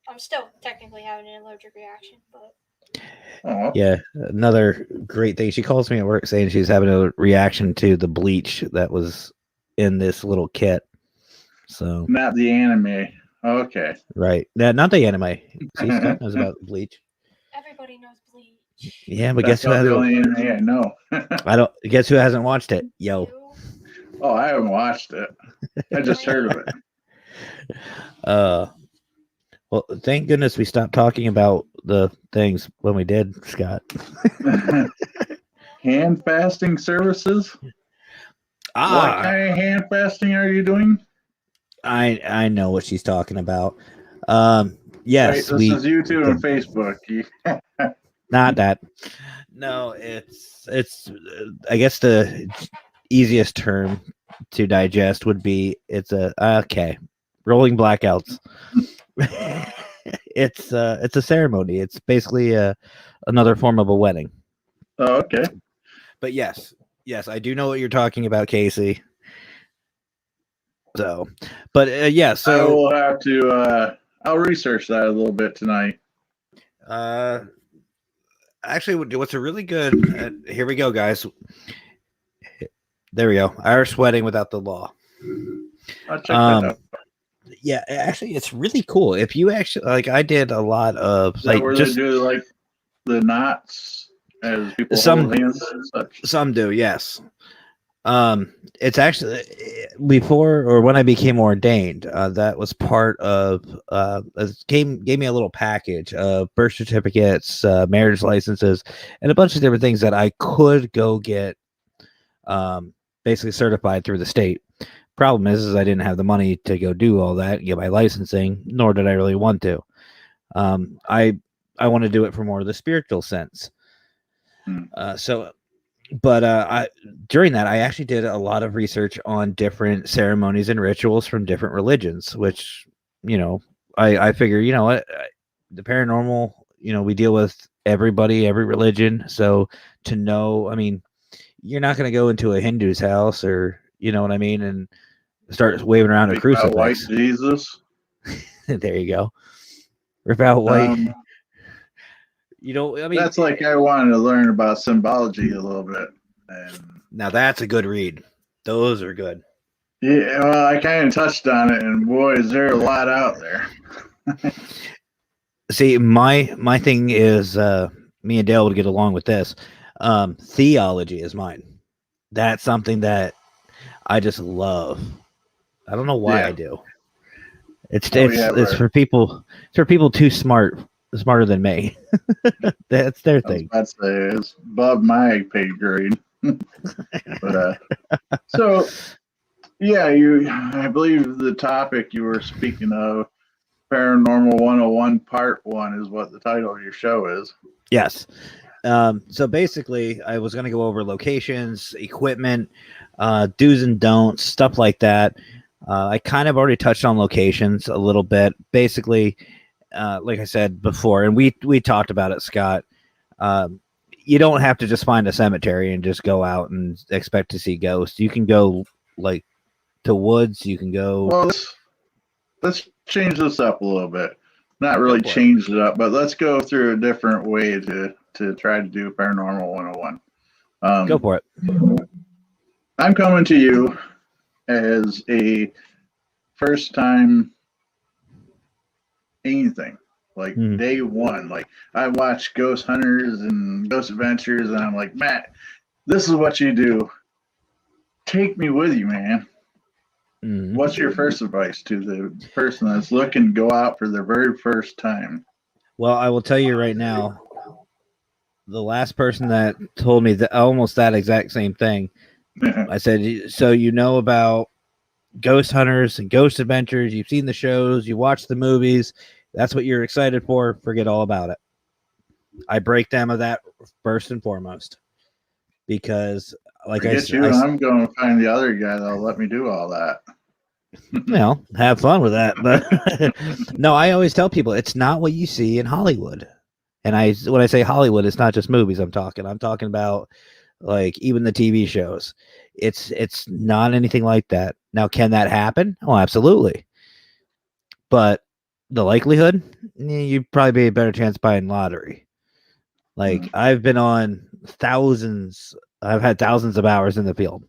I'm still technically having an allergic reaction, but. Oh. Yeah, another great thing. She calls me at work saying she's having a reaction to the bleach that was in this little kit. So not the anime. Okay. Right. Not the anime. See, Scott knows about bleach. Everybody knows bleach. Yeah, but That's guess who hasn't? The only anime I know. I don't. Guess who hasn't watched it? Yo. Oh, I haven't watched it. I just heard of it. Well, thank goodness we stopped talking about the things when we did, Scott. hand fasting services. What kind of hand fasting are you doing? I know what she's talking about. Yes, Wait, this is YouTube and Facebook. Not that. No, it's I guess the easiest term to digest would be it's a okay. Rolling blackouts. It's a ceremony. It's basically another form of a wedding. Oh, okay. But yes, I do know what you're talking about, Casey. So, but yeah, I so will have to. I'll research that a little bit tonight. actually, what's a really good? Here we go, guys. There we go. Irish wedding without the law. I'll check that out. Yeah, actually, it's really cool. If you actually like, I did a lot of Is that where they do like the knots as people hold hands and such? Some do, yes. It's actually before or when I became ordained, that was part of gave me a little package of birth certificates, marriage licenses, and a bunch of different things that I could go get basically certified through the state. Problem is I didn't have the money to go do all that and get my licensing, nor did I really want to. I want to do it for more of the spiritual sense. But during that, I actually did a lot of research on different ceremonies and rituals from different religions, which, I figure, what, the paranormal, we deal with everybody, every religion. So to know, I mean, you're not going to go into a Hindu's house or, you know what I mean, and start waving around a crucifix. White Jesus. There you go. Rip out white. I mean, that's like I wanted to learn about symbology a little bit. And now that's a good read. Those are good. Yeah, well, I kind of touched on it, and boy, is there a lot out there. See, my thing is, me and Dale would get along with this. Theology is mine. That's something that I just love. I don't know why I do. It's for people. It's for people too smarter than me. That's their thing. I'd say it's above my pay grade. But so yeah, I believe the topic you were speaking of, Paranormal 101 Part 1, is what the title of your show is. Yes. So basically, I was going to go over locations, equipment, do's and don'ts, stuff like that. I kind of already touched on locations a little bit. Basically, like I said before, and we talked about it, Scott. You don't have to just find a cemetery and just go out and expect to see ghosts. You can go like to woods. You can go. Well, let's change this up a little bit. Not really change it up, but let's go through a different way to try to do Paranormal 101. Go for it. I'm coming to you as a first time anything, like day one. Like I watched Ghost Hunters and Ghost Adventures, and I'm like, Matt, this is what you do. Take me with you, man. What's your first advice to the person that's looking to go out for their very first time? Well, I will tell you right now, the last person that told me that almost that exact same thing, I said, so you know about Ghost Hunters and Ghost Adventures, you've seen the shows, you watch the movies, that's what you're excited for, forget all about it. I break them of that first and foremost. Because like I'm going to find the other guy that'll let me do all that. Have fun with that. But no, I always tell people it's not what you see in Hollywood. And when I say Hollywood, it's not just movies I'm talking about like even the TV shows. It's not anything like that. Now, can that happen? Oh, absolutely. But the likelihood, you'd probably be a better chance buying lottery. Like I've been on I've had thousands of hours in the field.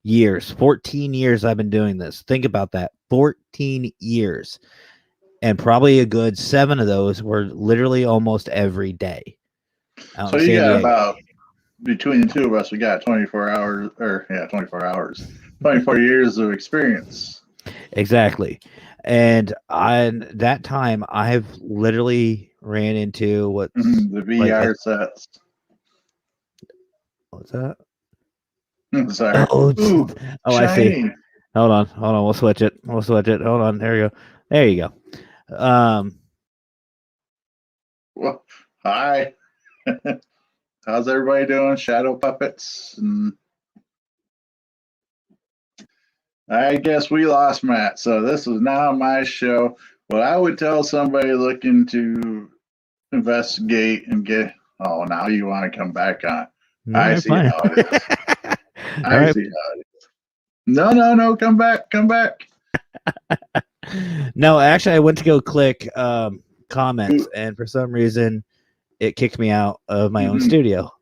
Years, 14 years I've been doing this. Think about that. 14 years. And probably a good 7 of those were literally almost every day. So you got about, between the two of us, we got 24 hours, 24 years of experience. Exactly. And on that time, I've literally ran into what the VR sets. What's that? Sorry. Oh, Ooh, I see. shiny. Hold on. We'll switch it. Hold on. There you go. There you go. Well, hi. How's everybody doing? Shadow puppets. And I guess we lost Matt. So this is now my show. What I would tell somebody looking to investigate and get. Oh, now you want to come back on. All I right, see fine. how it is. All I right. see how it is. No. Come back. No, actually, I went to go click comments, and for some reason, it kicked me out of my own studio.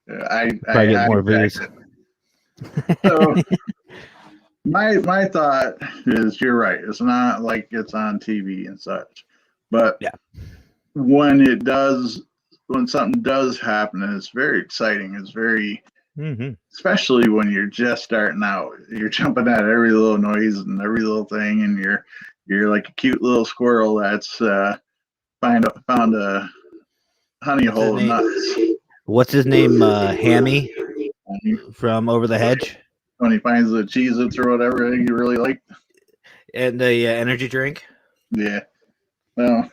I Probably get more views. So my thought is you're right. It's not like it's on TV and such, but Yeah. when something does happen, it's very exciting. It's very, especially when you're just starting out. You're jumping at every little noise and every little thing, and you're like a cute little squirrel that's found a honey hole of nuts. What's his name? Hammy from Over the Hedge. When he finds the Cheez-Its or whatever you really like. And the energy drink. Yeah. Well,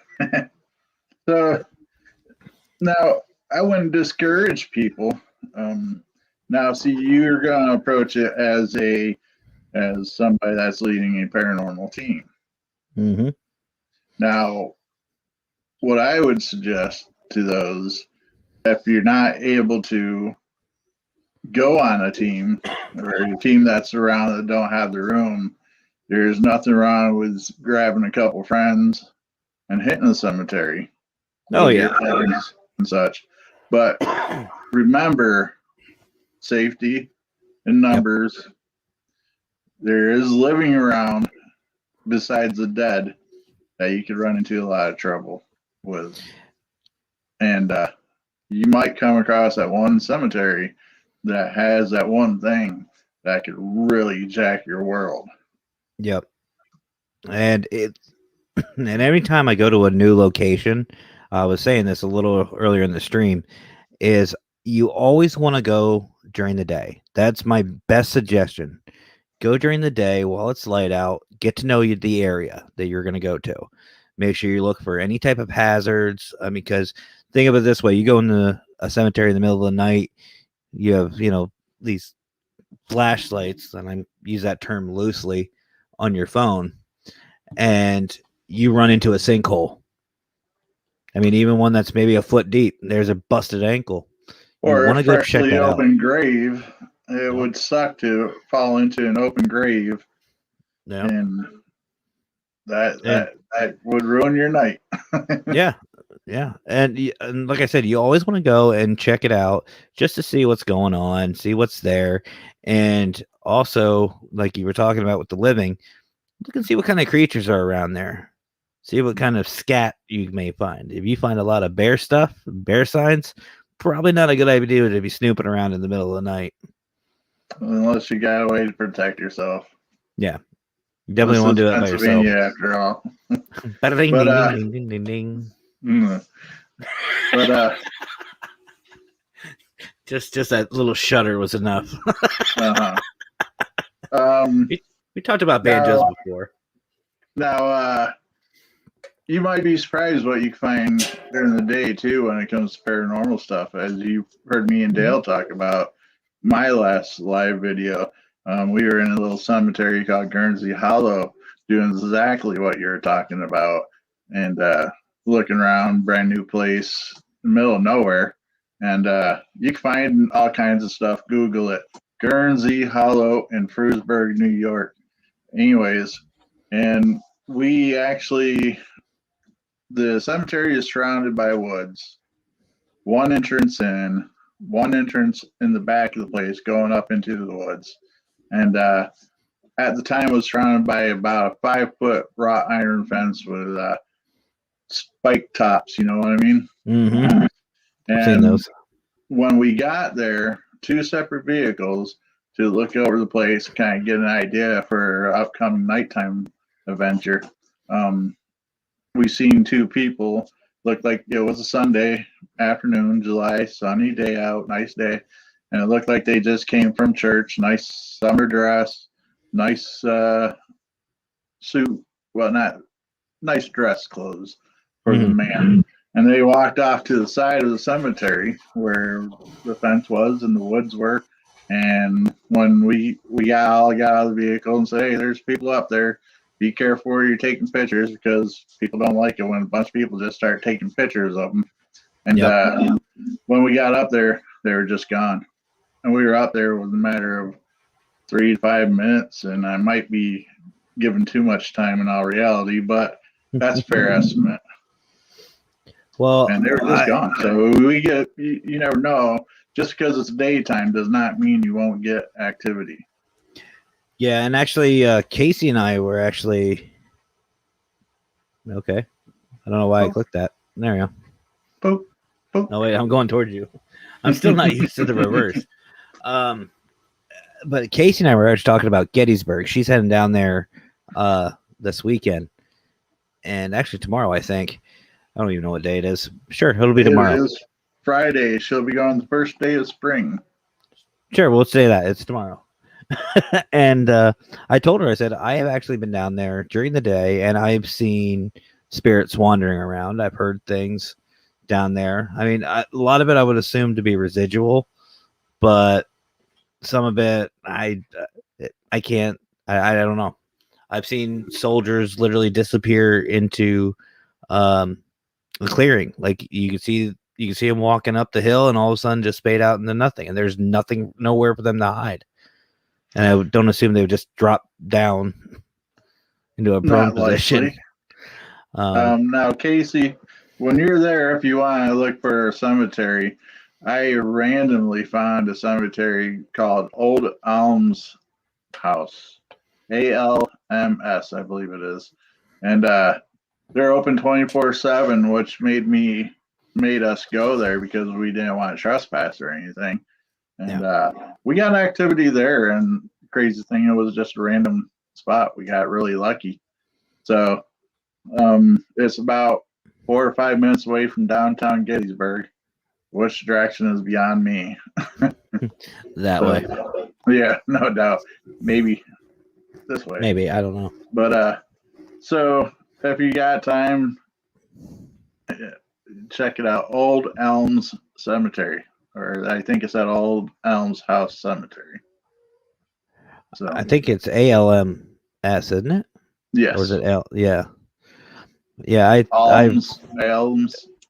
so now I wouldn't discourage people. Now, see, you're going to approach it as somebody that's leading a paranormal team. Mm-hmm. Now, what I would suggest to those, if you're not able to go on a team or a team that's around that don't have the room, there's nothing wrong with grabbing a couple friends and hitting the cemetery. Oh, yeah. And such. But remember, safety in numbers. Yep. There is living around besides the dead that you could run into a lot of trouble with. And you might come across that one cemetery that has that one thing that could really jack your world. Yep. And every time I go to a new location, I was saying this a little earlier in the stream, is you always want to go during the day. That's my best suggestion. Go during the day while it's light out. Get to know the area that you're going to go to. Make sure you look for any type of hazards. Because think of it this way: you go into a cemetery in the middle of the night. You have these flashlights, and I use that term loosely, on your phone, and you run into a sinkhole. Even one that's maybe a foot deep. There's a busted ankle. Or a freshly open grave. It would suck to fall into an open grave. Yeah. And that would ruin your night. Yeah. And like I said, you always want to go and check it out just to see what's going on, see what's there. And also, like you were talking about with the living, look and see what kind of creatures are around there. See what kind of scat you may find. If you find a lot of bear signs, probably not a good idea to be snooping around in the middle of the night. Unless you got a way to protect yourself. Yeah. You definitely want to do it by yourself. After all. But just that little shudder was enough. We talked about banjos before. Now, you might be surprised what you find during the day too when it comes to paranormal stuff. As you heard me and Dale talk about my last live video, we were in a little cemetery called Guernsey Hollow, doing exactly what you're talking about, and looking around, brand new place, in the middle of nowhere, and you can find all kinds of stuff. Google it, Guernsey Hollow in Frewsburg, New York. Anyways, and we actually. The cemetery is surrounded by woods. One entrance in the back of the place going up into the woods. And at the time it was surrounded by about a 5-foot wrought iron fence with spike tops, you know what I mean? Mm-hmm. And I've seen those. When we got there, 2 separate vehicles to look over the place, kind of get an idea for our upcoming nighttime adventure. We seen 2 people. Looked like it was a Sunday afternoon, July, sunny day out, nice day. and it looked like they just came from church. Nice summer dress, nice suit. Well, not nice dress clothes for the man. And they walked off to the side of the cemetery where the fence was and the woods were. And when we all got out of the vehicle and said, "Hey, there's people up there. Be careful where you're taking pictures because people don't like it when a bunch of people just start taking pictures of them." And when we got up there, they were just gone. And we were out there with a matter of 3 to 5 minutes. And I might be giving too much time in all reality, but that's a fair estimate. Well, and they were just gone. So we get, you never know. Just because it's daytime does not mean you won't get activity. Yeah, and actually, Casey and I were actually okay. I don't know why I clicked that. There we go. Boop, boop. No, wait, I'm going towards you. I'm still not used to the reverse. But Casey and I were actually talking about Gettysburg. She's heading down there this weekend, and actually tomorrow, I think. I don't even know what day it is. Sure, it'll be tomorrow. It is Friday. She'll be going the first day of spring. Sure, we'll say that. It's tomorrow. And I told her, I said, I have actually been down there during the day, and I've seen spirits wandering around. I've heard things down there. I mean, a lot of it I would assume to be residual, but some of it I can't. I don't know. I've seen soldiers literally disappear into the clearing. Like you can see them walking up the hill, and all of a sudden just fade out into nothing, and there's nothing, nowhere for them to hide. And I don't assume they would just drop down into a prone position. Now, Casey, when you're there, if you want to look for a cemetery, I randomly found a cemetery called Old Elms House, ALMS, I believe it is, and they're open 24/7, which made us go there because we didn't want to trespass or anything. And we got an activity there, and crazy thing, it was just a random spot. We got really lucky. So it's about 4 or 5 minutes away from downtown Gettysburg. Which direction is beyond me? That way. Yeah, no doubt. Maybe this way. Maybe, I don't know. But so if you got time, check it out. Old Elms Cemetery. Or I think it's at Old Elms House Cemetery. So I think it's ALMS, isn't it? Yes. Or is it L? Yeah. Yeah, Elms,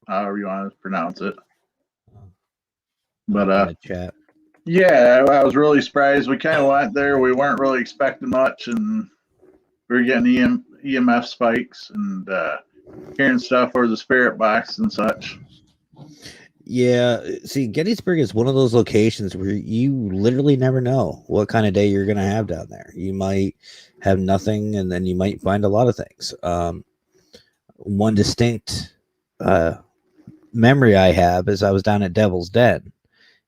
however you want to pronounce it. But chat. Yeah, I was really surprised. We kind of went there. We weren't really expecting much, and we were getting EMF spikes and hearing stuff over the spirit box and such. Yeah, see, Gettysburg is one of those locations where you literally never know what kind of day you're going to have down there. You might have nothing, and then you might find a lot of things. One distinct memory I have is I was down at Devil's Den.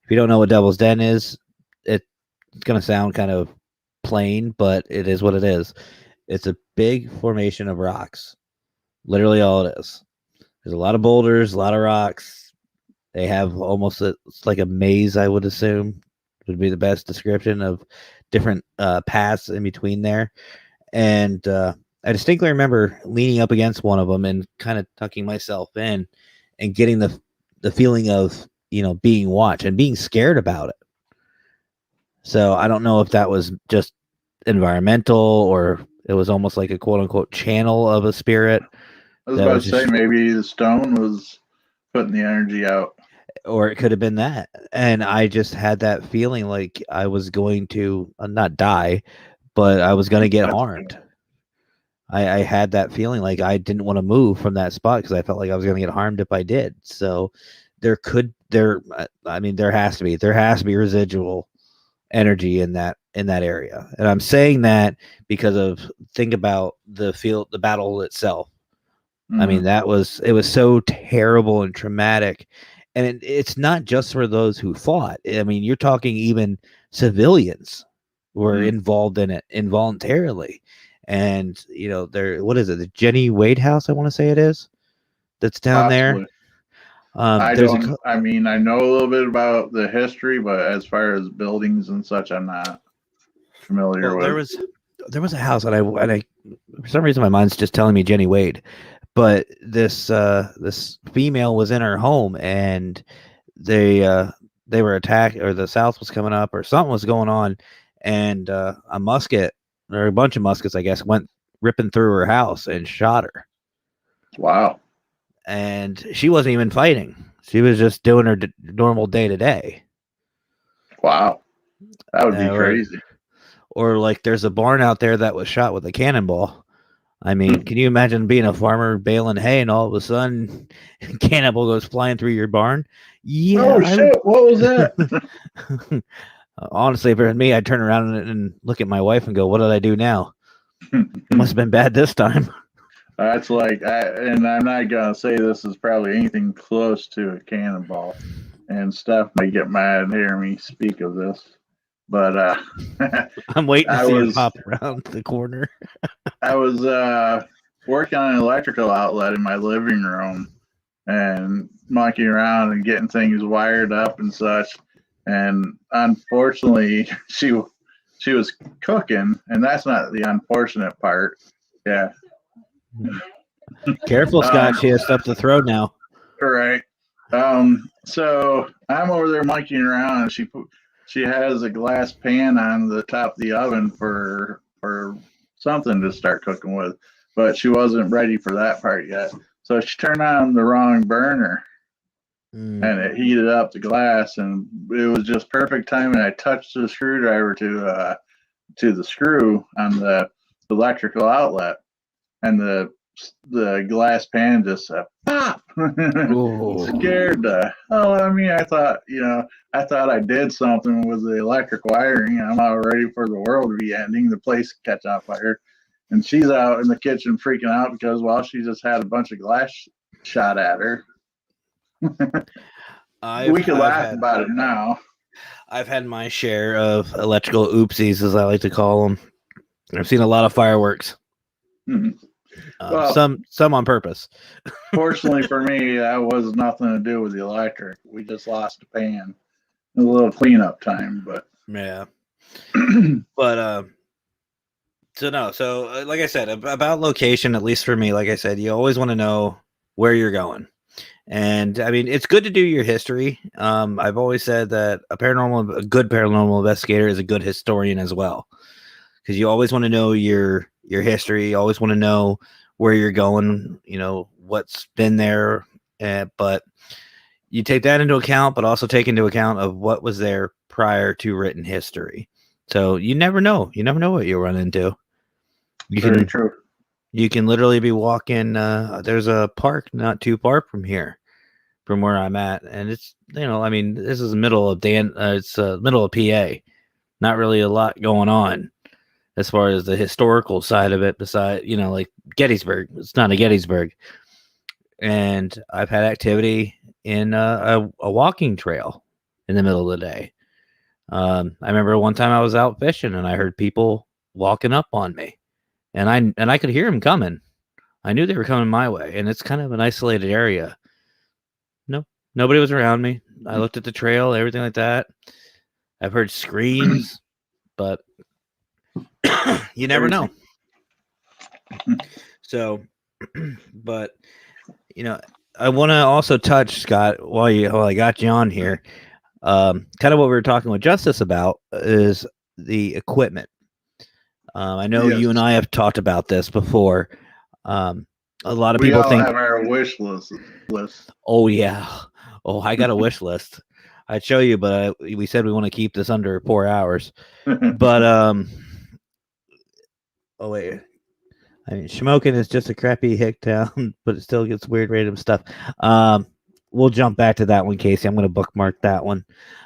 If you don't know what Devil's Den is, it's going to sound kind of plain, but it is what it is. It's a big formation of rocks. Literally all it is. There's a lot of boulders, a lot of rocks. They have almost it's like a maze, I would assume, would be the best description of different paths in between there. And I distinctly remember leaning up against one of them and kind of tucking myself in and getting the feeling of, being watched and being scared about it. So I don't know if that was just environmental or it was almost like a quote unquote channel of a spirit. I was about to say maybe the stone was putting the energy out. Or it could have been that. And I just had that feeling like I was going to not die, but I was going to get harmed. I had that feeling like I didn't want to move from that spot because I felt like I was going to get harmed if I did. So there has to be residual energy in that area. And I'm saying that because think about the battle itself. I mean, it was so terrible and traumatic. And it's not just for those who fought. I mean, you're talking even civilians were involved in it involuntarily. And, what is it? The Jenny Wade House, I want to say it is. That's down there. I There's a don't. I mean, I know a little bit about the history, but as far as buildings and such, I'm not familiar well, with. there was a house, and I for some reason my mind's just telling me Jenny Wade, but this female was in her home, and they were attacked, or the South was coming up, or something was going on, and a musket or a bunch of muskets, I guess, went ripping through her house and shot her, Wow. and she wasn't even fighting. She was just doing her normal day to day. Wow. That would be Or crazy. like there's a barn out there that was shot with a cannonball. I mean, can you imagine being a farmer baling hay and all of a sudden a cannonball goes flying through your barn? Yeah, Oh shit! What was that? honestly, if it was me, I'd turn around and look at my wife and go, "What did I do now? It must have been bad this time." That's like, and I'm not gonna say this is probably anything close to a cannonball, and Steph may get mad and hear me speak of this, but I'm waiting to I see her was pop around the corner. I was working on an electrical outlet in my living room and monkeying around and getting things wired up and such, and unfortunately, she was cooking, and that's not the unfortunate part. Yeah. Careful, Scott. She has stuff to throw now. Right. So I'm over there monkeying around, and she has a glass pan on the top of the oven for something to start cooking with, but she wasn't ready for that part yet. So she turned on the wrong burner, and it heated up the glass, and it was just perfect timing. I touched the screwdriver to the screw on the electrical outlet, and the glass pan just pop. Scared the hell out of me. I thought I did something with the electric wiring. I'm all ready for the world to be ending, the place to catch on fire. And she's out in the kitchen freaking out because, well, she just had a bunch of glass shot at her. We could laugh about it now. I've had my share of electrical oopsies, as I like to call them. I've seen a lot of fireworks. Mhm. Well, some on purpose. Fortunately for me, that was nothing to do with the electric. We just lost a pan, a little cleanup time, but yeah. But so like I said, about location, at least for me, like I said, you always want to know where you're going. And I mean, it's good to do your history. I've always said that a good paranormal investigator is a good historian as well, because you always want to know your history. You always want to know where you're going. You know what's been there, but you take that into account, but also take into account of what was there prior to written history. So you never know. You never know what you'll run into. Very true. You can literally be walking. There's a park not too far from here, from where I'm at, and it's I mean, this is the middle of it's middle of PA. Not really a lot going on as far as the historical side of it. Besides, like Gettysburg, it's not a Gettysburg, and I've had activity in a walking trail in the middle of the day. I remember one time I was out fishing and I heard people walking up on me. And I could hear them coming. I knew they were coming my way, and it's kind of an isolated area. No, nobody was around me. I looked at the trail, everything like that. I've heard screams, but you never know. So, but I want to also touch, Scott, while I got you on here. Kind of what we were talking with Justice about is the equipment. I know you and I have talked about this before. A lot of people think have our wish list. Oh yeah. Oh, I got a wish list. I'd show you, but we said we want to keep this under 4 hours. But oh wait. I mean, smoking is just a crappy hick town, but it still gets weird random stuff. We'll jump back to that one, Casey. I'm going to bookmark that one.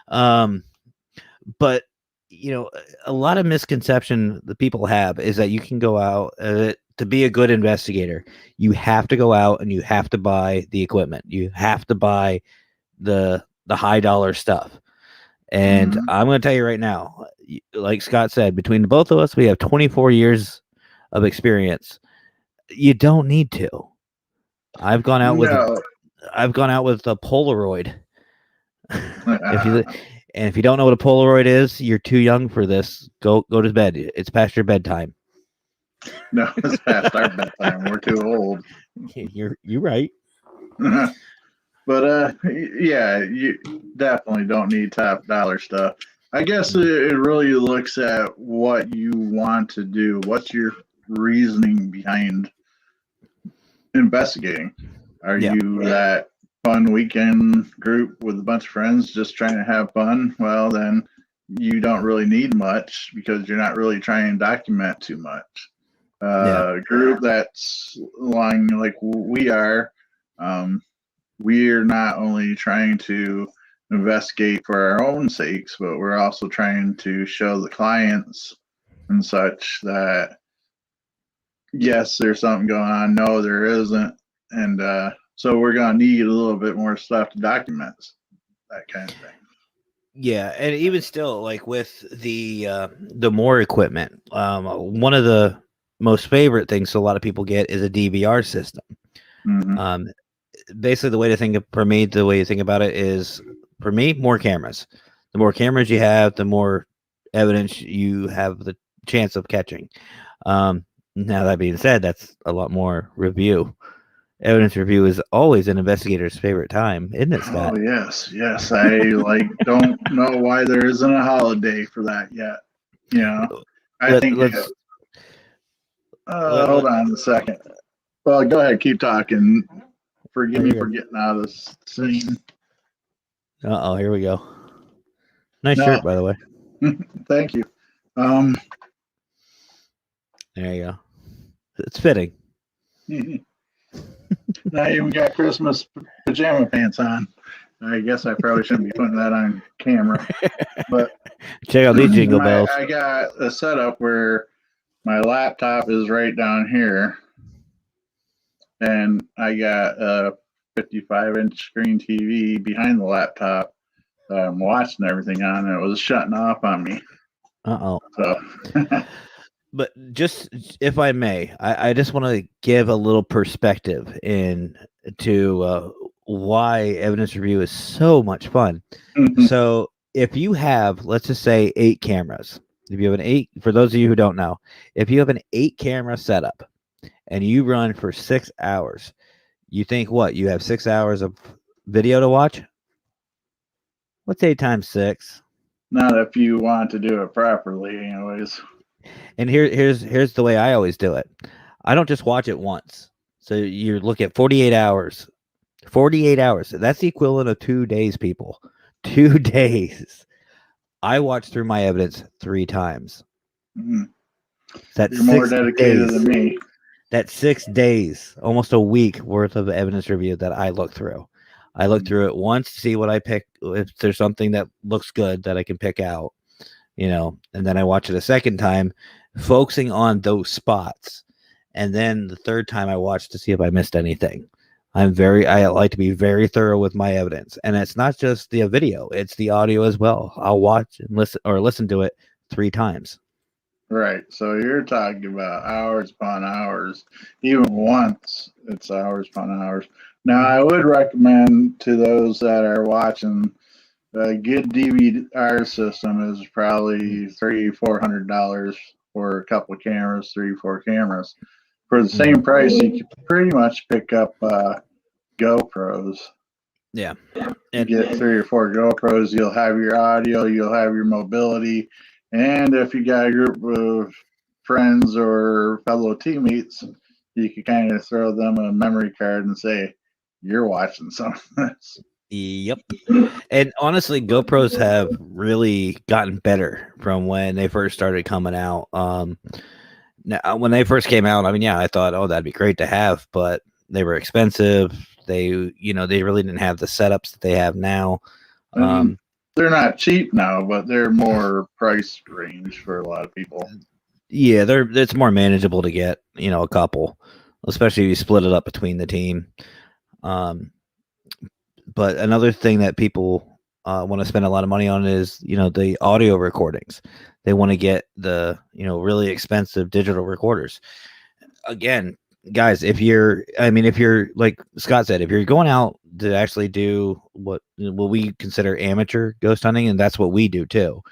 But a lot of misconception that people have is that you can go out to be a good investigator. You have to go out and you have to buy the equipment. You have to buy the high dollar stuff. And I'm going to tell you right now, like Scott said, between the both of us, we have 24 years of experience. You don't need to. I've gone out with I've gone out with a Polaroid. If you don't know what a Polaroid is, you're too young for this. Go to bed. It's past your bedtime. No, it's past our bedtime. We're too old. You're right. But yeah, you definitely don't need top dollar stuff. I guess it really looks at what you want to do. What's your reasoning behind investigating? Are you that fun weekend group with a bunch of friends just trying to have fun? Well, then you don't really need much because you're not really trying to document too much. Group that's along like we are, we're not only trying to investigate for our own sakes, but we're also trying to show the clients and such that yes, there's something going on. No, there isn't. And so we're going to need a little bit more stuff to document that kind of thing. Yeah, and even still, like with the more equipment, one of the most favorite things a lot of people get is a DVR system. Mm-hmm. Basically, the way to think the way you think about it is, for me, more cameras. The more cameras you have, the more evidence you have the chance of catching. Now that being said, that's a lot more review. Evidence review is always an investigator's favorite time, isn't it, Scott? Oh yes. I don't know why there isn't a holiday for that yet. You know, I think. Hold on a second. Well, go ahead, keep talking. Forgive me for getting out of this scene. Here we go. Nice shirt, by the way. Thank you. There you go. It's fitting. Now you even got Christmas pajama pants on. I guess I probably shouldn't be putting that on camera. But check out these jingle bells. I got a setup where my laptop is right down here. And I got a 55-inch screen TV behind the laptop. I'm watching everything on, and it was shutting off on me. So, But just, if I may, I just want to give a little perspective into why evidence review is so much fun. Mhm. So if you have, let's just say, 8 cameras, if you have for those of you who don't know, if you have an 8-camera setup and you run for 6 hours, you think what? You have 6 hours of video to watch? What's 8 times 6? Not if you want to do it properly, anyways. And here's the way I always do it. I don't just watch it once. So you look at 48 hours. 48 hours. That's the equivalent of 2 days, people. 2 days. I watched through my evidence 3 times. Mhm. That's You're more dedicated than me. That's 6 days, almost a week worth of evidence review that I look through. I look through it once to see what I pick, if there's something that looks good that I can pick out, and then I watch it a second time, focusing on those spots. And then the third time I watch to see if I missed anything. I like to be very thorough with my evidence. And it's not just the video, it's the audio as well. I'll watch and listen to it 3 times. Right. So you're talking about hours upon hours. Even once, it's hours upon hours. Now, I would recommend to those that are watching, a good DVR system is probably $300-400 for a couple of cameras, 3-4 cameras. For the same price, you can pretty much pick up GoPros. Yeah. You get 3 or 4 GoPros, you'll have your audio, you'll have your mobility. And if you got a group of friends or fellow teammates, you can kind of throw them a memory card and say, you're watching some of this. Yep. And honestly, GoPros have really gotten better from when they first started coming out. Now, when they first came out, I thought, oh, that'd be great to have, but they were expensive. They really didn't have the setups that they have now. They're not cheap now, but they're more price range for a lot of people. Yeah, it's more manageable to get, a couple, especially if you split it up between the team. But another thing that people want to spend a lot of money on is, the audio recordings. They want to get the, really expensive digital recorders. Again, guys, if you're like Scott said, if you're going out to actually do what we consider amateur ghost hunting, and that's what we do too.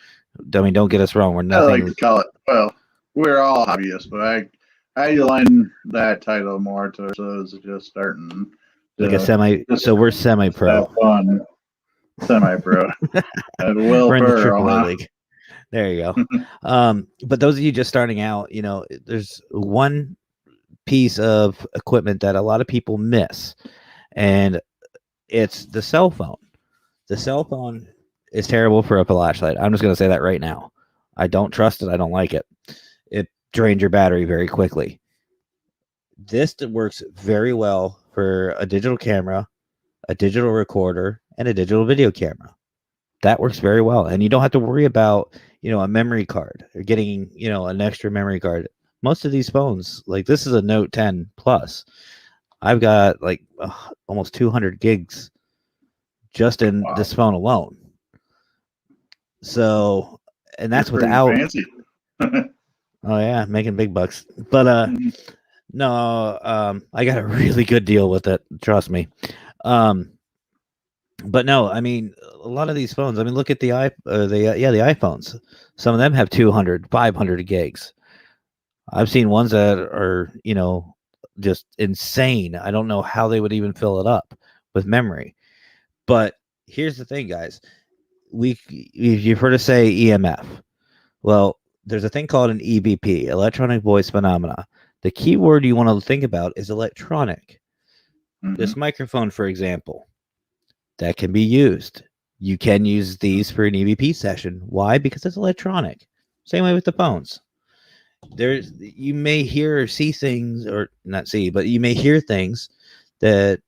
I mean, don't get us wrong, we're I nothing. like to call it. Well, we're all hobbyists, but I lend that title more to those just starting. Like a semi. So we're semi-pro. Have fun, semi-pro. And Will We're in the Ferrell, AAA huh? league. There you go. But those of you just starting out, there's one piece of equipment that a lot of people miss, and it's the cell phone. The cell phone is terrible for a flashlight. I'm just going to say that right now. I don't trust it. I don't like it. It drains your battery very quickly. This works very well for a digital camera, a digital recorder, and a digital video camera. That works very well. And you don't have to worry about, a memory card or getting, an extra memory card. Most of these phones, like this is a Note 10 Plus. I've got like almost 200 gigs just in this phone alone. So, and that's without fancy. Oh yeah, making big bucks. But no, I got a really good deal with it, trust me. But no, I mean, a lot of these phones, I mean, look at the iPhones. Some of them have 200, 500 gigs. I've seen ones that are, just insane. I don't know how they would even fill it up with memory. But here's the thing, guys. You've heard us say EMF. Well, there's a thing called an EVP, electronic voice phenomena. The key word you want to think about is electronic. Mhm. This microphone, for example, that can be used. You can use these for an EVP session. Why? Because it's electronic. Same way with the phones. You may hear or see things, or not see, but you may hear things that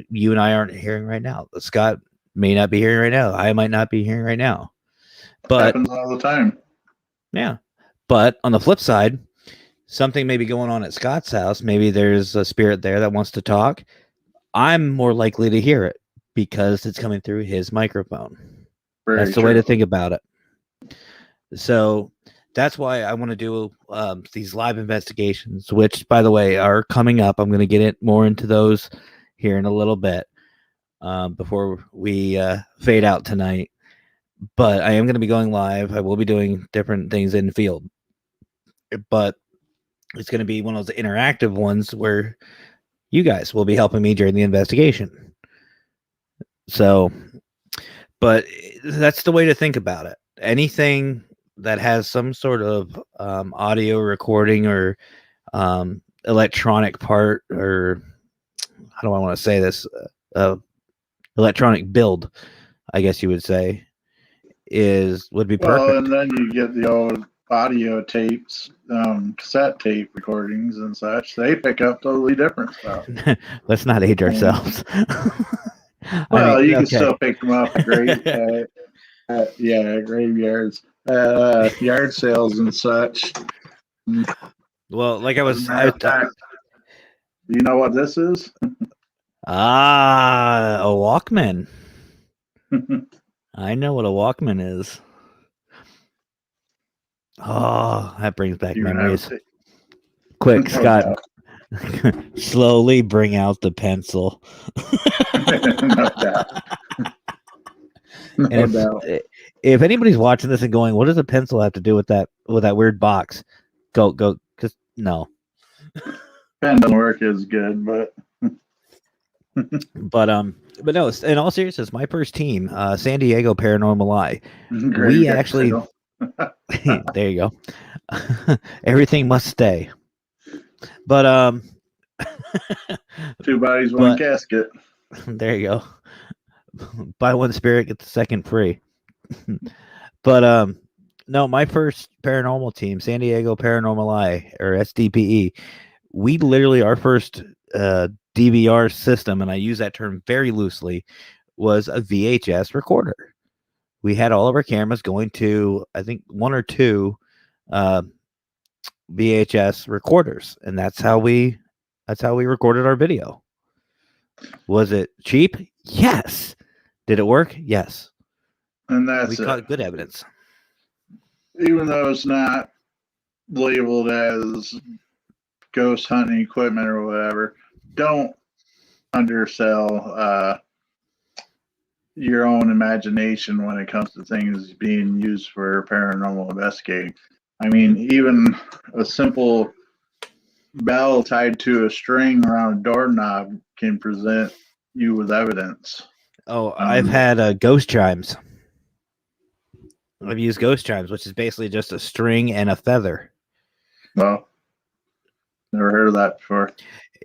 you and I aren't hearing right now. Scott may not be hearing right now. I might not be hearing right now. But happens all the time. Yeah. But on the flip side, something may be going on at Scott's house. Maybe there's a spirit there that wants to talk. I'm more likely to hear it because it's coming through his microphone. That's the way to think about it. So that's why I want to do these live investigations, which, by the way, are coming up. I'm going to get more into those here in a little bit before we fade out tonight. But I am going to be going live. I will be doing different things in field. But it's going to be one of those interactive ones where you guys will be helping me during the investigation. So, but that's the way to think about it. Anything that has some sort of audio recording or electronic part, or how do I want to say this? Electronic build, I guess you would say, would be perfect. Well, and then you get the old audio tapes, cassette tape recordings and such. They pick up totally different stuff. Let's not age ourselves. Well, you can still pick them up at graveyards, yard sales and such. Well, like I was, you know what this is? A Walkman. I know what a Walkman is. Oh, that brings back memories. Quick, Scott. Slowly bring out the pencil. No doubt. No doubt. If anybody's watching this and going, "What does a pencil have to do with that weird box?" Go, because no. Pen doesn't work as good, but no. In all seriousness, my first team, San Diego Paranormal Eye, we actually. There you go. Everything must stay. But two bodies, one casket. There you go. Buy one spirit, get the second free. But no, my first paranormal team, San Diego Paranormal Eye, or SDPE, we literally, our first DVR system, and I use that term very loosely, was a VHS recorder. We had all of our cameras going to, I think, one or two VHS recorders, and that's how we recorded our video. Was it cheap? Yes. Did it work? Yes. And that's we caught good evidence. Even though it's not labeled as ghost hunting equipment or whatever, don't undersell your own imagination when it comes to things being used for paranormal investigating. I mean, even a simple bell tied to a string around a doorknob can present you with evidence. Oh, I've had ghost chimes. I've used ghost chimes, which is basically just a string and a feather. Well, never heard of that before.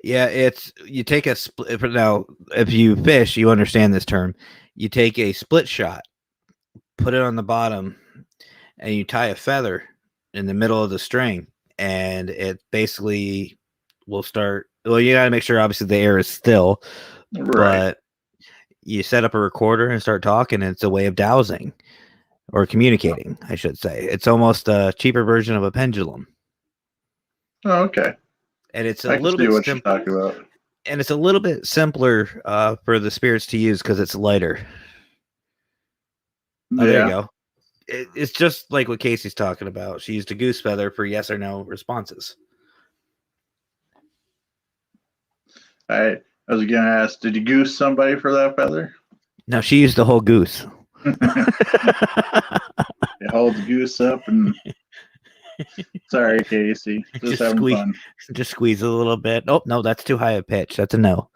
Yeah, it's you take a split. Now, if you fish, you understand this term. You take a split shot, put it on the bottom, and you tie a feather in the middle of the string, and it basically will start. Well, you got to make sure, obviously, the air is still, Right. but you set up a recorder and start talking. And it's a way of dowsing or communicating, I should say. It's almost a cheaper version of a pendulum. Oh, okay. And it's I a can little see bit what you're simpler. talking about. And it's a little bit simpler for the spirits to use because it's lighter. Oh, there you go. It's just like what Casey's talking about. She used a goose feather for yes or no responses. I was going to ask, did you goose somebody for that feather? No, she used the whole goose. You hold the goose up and sorry, Casey. Just having fun. Just squeeze it a little bit. Oh, no, that's too high a pitch. That's a no.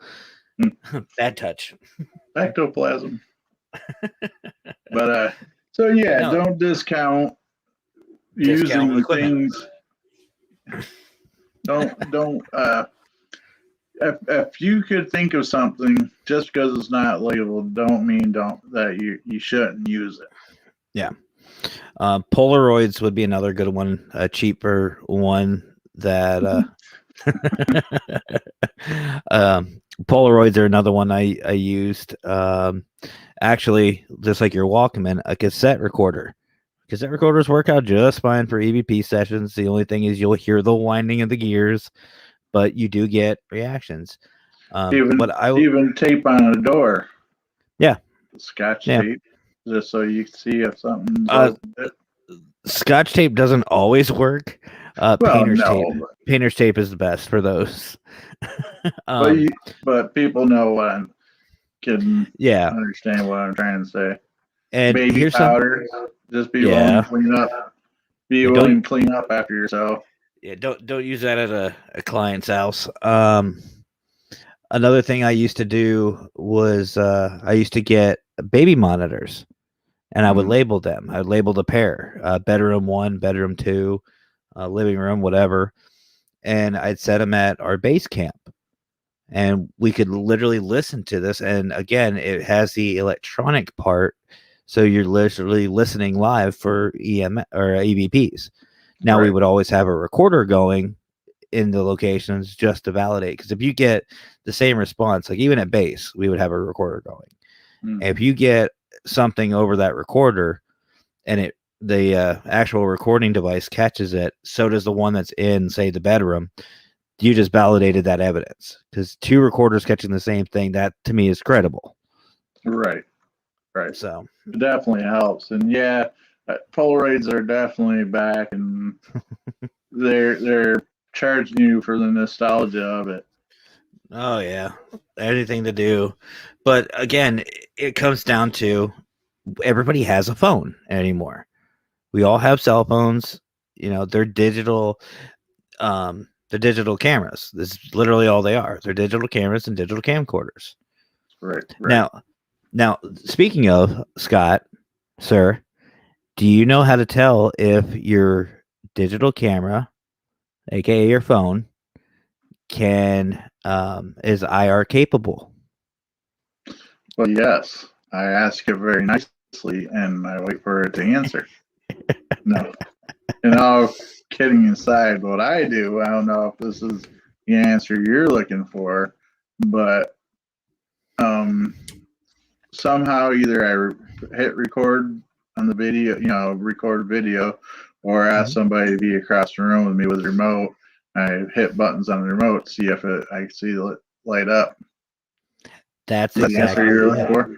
Bad touch. Ectoplasm. But so yeah, No. don't discount using equipment. things. Don't if you could think of something just because it's not labeled, don't mean that you shouldn't use it. Yeah. Polaroids would be another good one, a cheaper one that Polaroids are another one I used. Actually, just like your Walkman, a cassette recorder. Cassette recorders work out just fine for EVP sessions. The only thing is you'll hear the winding of the gears, but you do get reactions. Even tape on a door. Yeah. Scotch tape, just so you can see if something's Scotch tape doesn't always work. Painter's tape is the best for those. But people know what I'm understand what I'm trying to say. And baby powder, just be willing to clean up. Be willing to clean up after yourself. Yeah, don't use that at a client's house. Another thing I used to do was I used to get baby monitors, and I would label them. I would label the pair: bedroom 1, bedroom 2, living room, whatever. And I'd set them at our base camp, and we could literally listen to this. And again, it has the electronic part, so you're literally listening live for EM or EVPs. Now we would always have a recorder going in the locations just to validate, because if you get the same response, like even at base, we would have a recorder going. And if you get something over that recorder and the actual recording device catches it, so does the one that's in, say, the bedroom, you just validated that evidence, because 2 recorders catching the same thing, that to me is credible. Right. So it definitely helps. And yeah, Polaroids are definitely back, and they're charging you for the nostalgia of it. Oh yeah, anything to do. But again, it comes down to everybody has a phone anymore. We all have cell phones. They're digital. They're digital cameras. This is literally all they are. They're digital cameras and digital camcorders. Right. Now, speaking of, Scott, sir, do you know how to tell if your digital camera, aka your phone, is IR capable? Well, yes. I ask it very nicely, and I wait for it to answer. No. And all kidding aside, what I do, I don't know if this is the answer you're looking for, but somehow either I hit record on the video, record video, or ask somebody to be across the room with me with a remote. I hit buttons on the remote, see if I see it light up. That's the answer you're looking for.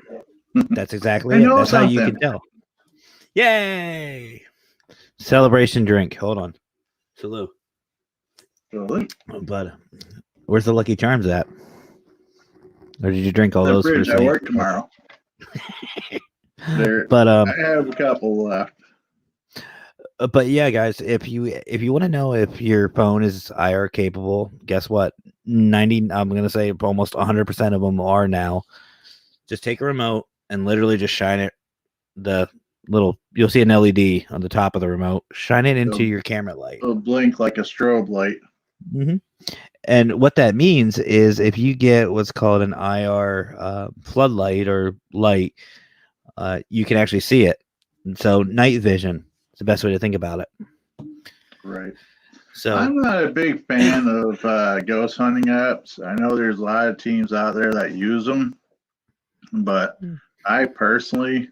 That's exactly it. That's how you can tell. Yay! Celebration drink. Hold on. Salute. But where's the Lucky Charms at? or did you drink all The those? bridge. For I work tomorrow. But I have a couple left. But yeah, guys, if you want to know if your phone is IR capable, guess what? I'm gonna say almost 100% of them are now. Just take a remote and literally just shine it. You'll see an LED on the top of the remote. Shine it into your camera light. It'll blink like a strobe light. Mm-hmm. And what that means is if you get what's called an IR floodlight or light, you can actually see it. And so night vision is the best way to think about it. Right. So I'm not a big fan of ghost hunting apps. I know there's a lot of teams out there that use them, but I personally,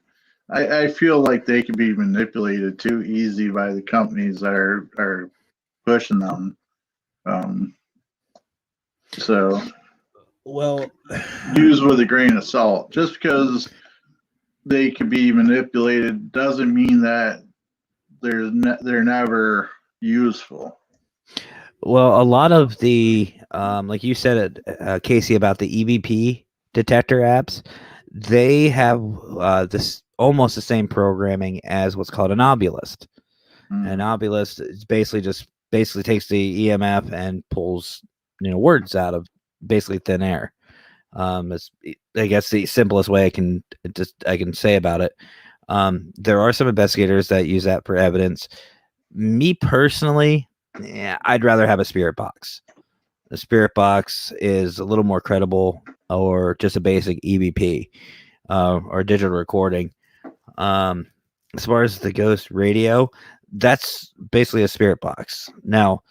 I feel like they can be manipulated too easy by the companies that are pushing them. So, well, use with a grain of salt. Just because they can be manipulated doesn't mean that they're never useful. Well, a lot of the, like you said, Casey, about the EVP detector apps, they have this almost the same programming as what's called an obulist. An obulist is basically takes the EMF and pulls words out of basically thin air. It's, I guess, the simplest way I can say about it. There are some investigators that use that for evidence. Me personally, I'd rather have a spirit box. The spirit box is a little more credible, or just a basic EVP or digital recording. As far as the ghost radio, that's basically a spirit box. Now,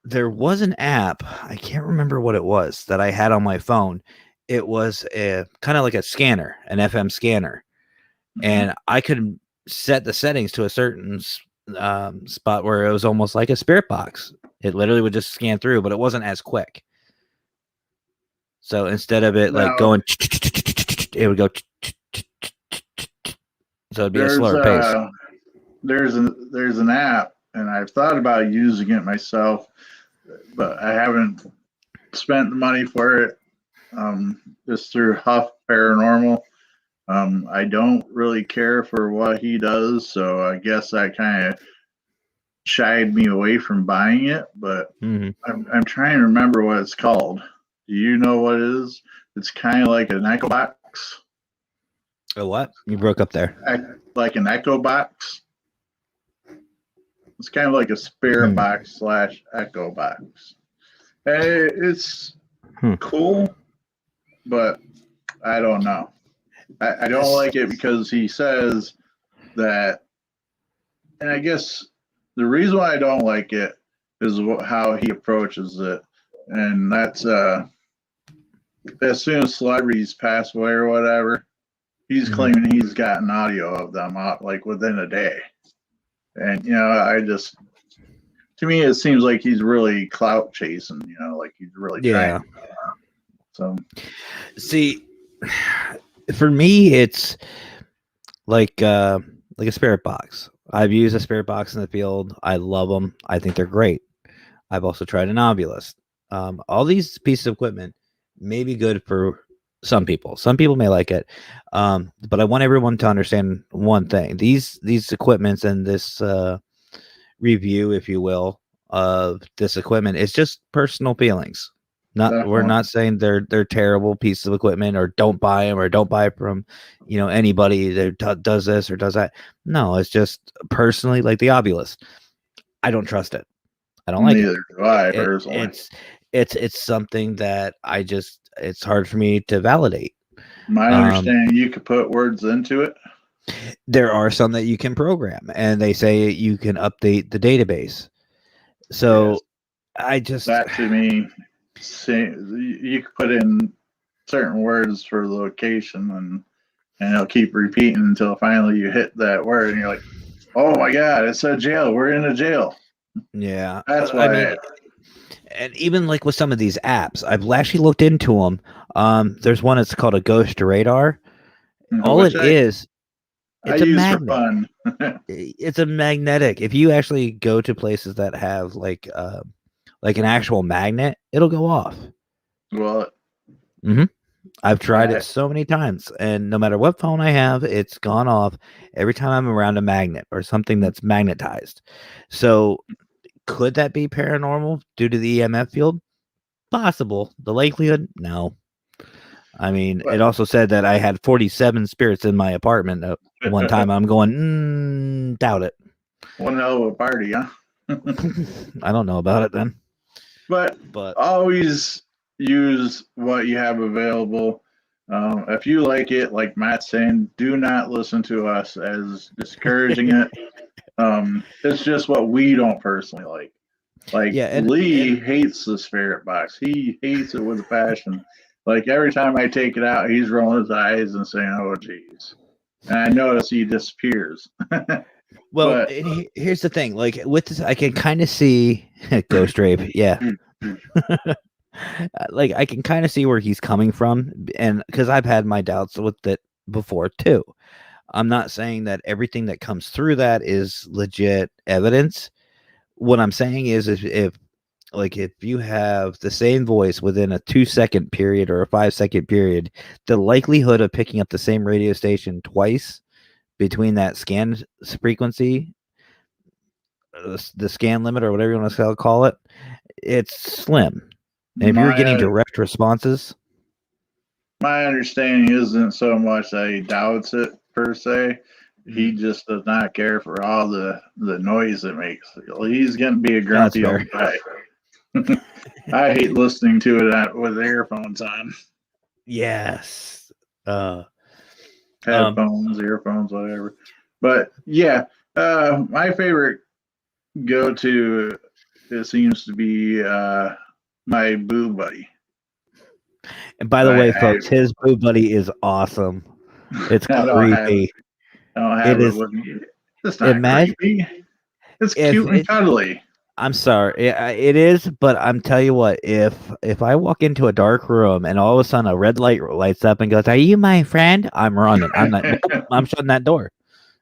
there was an app, I can't remember what it was, that I had on my phone. It was a kind of like a scanner, an FM scanner, and I could set the settings to a certain spot where it was almost like a spirit box. It literally would just scan through, but it wasn't as quick. So instead of it like going, it would go. So it'd be a slower pace. There's an app, and I've thought about using it myself, but I haven't spent the money for it. Just through Huff Paranormal. I don't really care for what he does, so I guess that kind of shied me away from buying it. But I'm trying to remember what it's called. Do you know what it is? It's kind of like an Echo Box. A what? You broke up there. Like an Echo Box. It's kind of like a spirit box / Echo Box. And it's cool, but I don't know. I don't like it because he says that, and I guess the reason why I don't like it is how he approaches it, and that's as soon as celebrities pass away or whatever, he's claiming he's gotten audio of them out like within a day, and to me it seems like he's really clout chasing, like he's really trying. So, see, for me, it's like a spirit box. I've used a spirit box in the field. I love them. I think they're great. I've also tried an obulist. All these pieces of equipment may be good for some people. Some people may like it, but I want everyone to understand one thing: these equipments and this review, if you will, of this equipment is just personal feelings. We're not saying they're terrible pieces of equipment, or don't buy them, or don't buy from anybody that does this or does that. No, it's just personally, like the obulist. I don't trust it. I don't like it. Neither do I personally. It's something that it's hard for me to validate. My understanding, you could put words into it. There are some that you can program, and they say you can update the database. So that to me, you could put in certain words for the location, and it'll keep repeating until finally you hit that word, and you're like, "Oh my God, it said jail. We're in a jail." Yeah, that's why. I mean, and even like with some of these apps, I've actually looked into them. There's one that's called a Ghost Radar. All it is, it's a magnet. For fun. It's a magnetic. If you actually go to places that have like an actual magnet, it'll go off. Well, Hmm. I've tried I- it so many times, and no matter what phone I have, it's gone off every time I'm around a magnet or something that's magnetized. So, could that be paranormal due to the EMF field? Possible. The likelihood? No. I mean, it But also said that I had 47 spirits in my apartment at one time. I'm going, doubt it. one hell of a party, huh? I don't know about it then. But But always use what you have available. If you like it, like Matt's saying, do not listen to us as discouraging it. It's just what we don't personally like. Like yeah, Lee hates the spirit box. He hates it with a passion. Like every time I take it out, he's rolling his eyes and saying, "Oh, geez." And I notice he disappears. well, But here's the thing. Like with this, I can kind of see Ghost Rape. Yeah. Like I can kind of see where he's coming from, and because I've had my doubts with it before too. I'm not saying that everything that comes through that is legit evidence. What I'm saying is if like if you have the same voice within a 2-second period or a 5-second period, the likelihood of picking up the same radio station twice between that scan frequency, the scan limit or whatever you want to call it, it's slim. And if you're getting my direct responses, my understanding isn't so much that he doubts it per se. He just does not care for all the noise it makes. He's going to be a that's grumpy fair. old guy. I hate listening to it with earphones on, Yes. Um, headphones, earphones, whatever. But yeah, my favorite go to it seems to be my boo buddy. and by the I, way, I, folks, his boo buddy is awesome. It's I don't have creepy. I don't have It it is. with me. It's not Imagine creepy. It's if cute and it. cuddly. I'm sorry, it is, but I'm tell you what, if I walk into a dark room and all of a sudden a red light lights up and goes, "Are you my friend?" I'm running. I'm not. Nope, I'm shutting that door.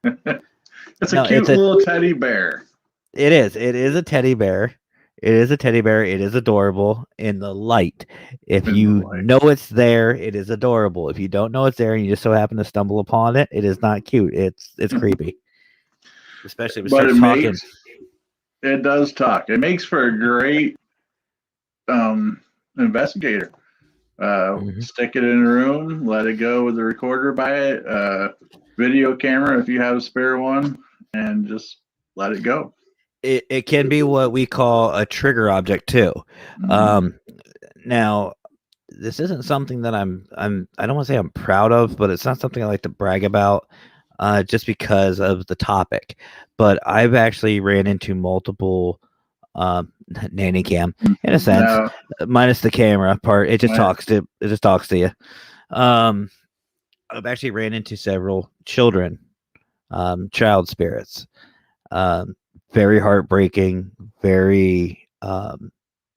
It's a No, cute little teddy bear. it is. It is a teddy bear. It is a teddy bear. It is adorable in the light. If In the you light. know it's there, it is adorable. If you don't know it's there and you just so happen to stumble upon it, it is not cute. It's creepy. Especially if it But starts talking. it does talk. It makes for a great investigator. Mhm. Stick it in a room, let it go with a recorder by it, video camera if you have a spare one, and just let it go. It can be what we call a trigger object too. Um, now, this isn't something that I don't want to say I'm proud of, but it's not something I like to brag about, just because of the topic. But I've actually ran into multiple nanny cam in a sense, Now, minus the camera part. It just my, talks to you. I've actually ran into several children, child spirits. Um, very heartbreaking, very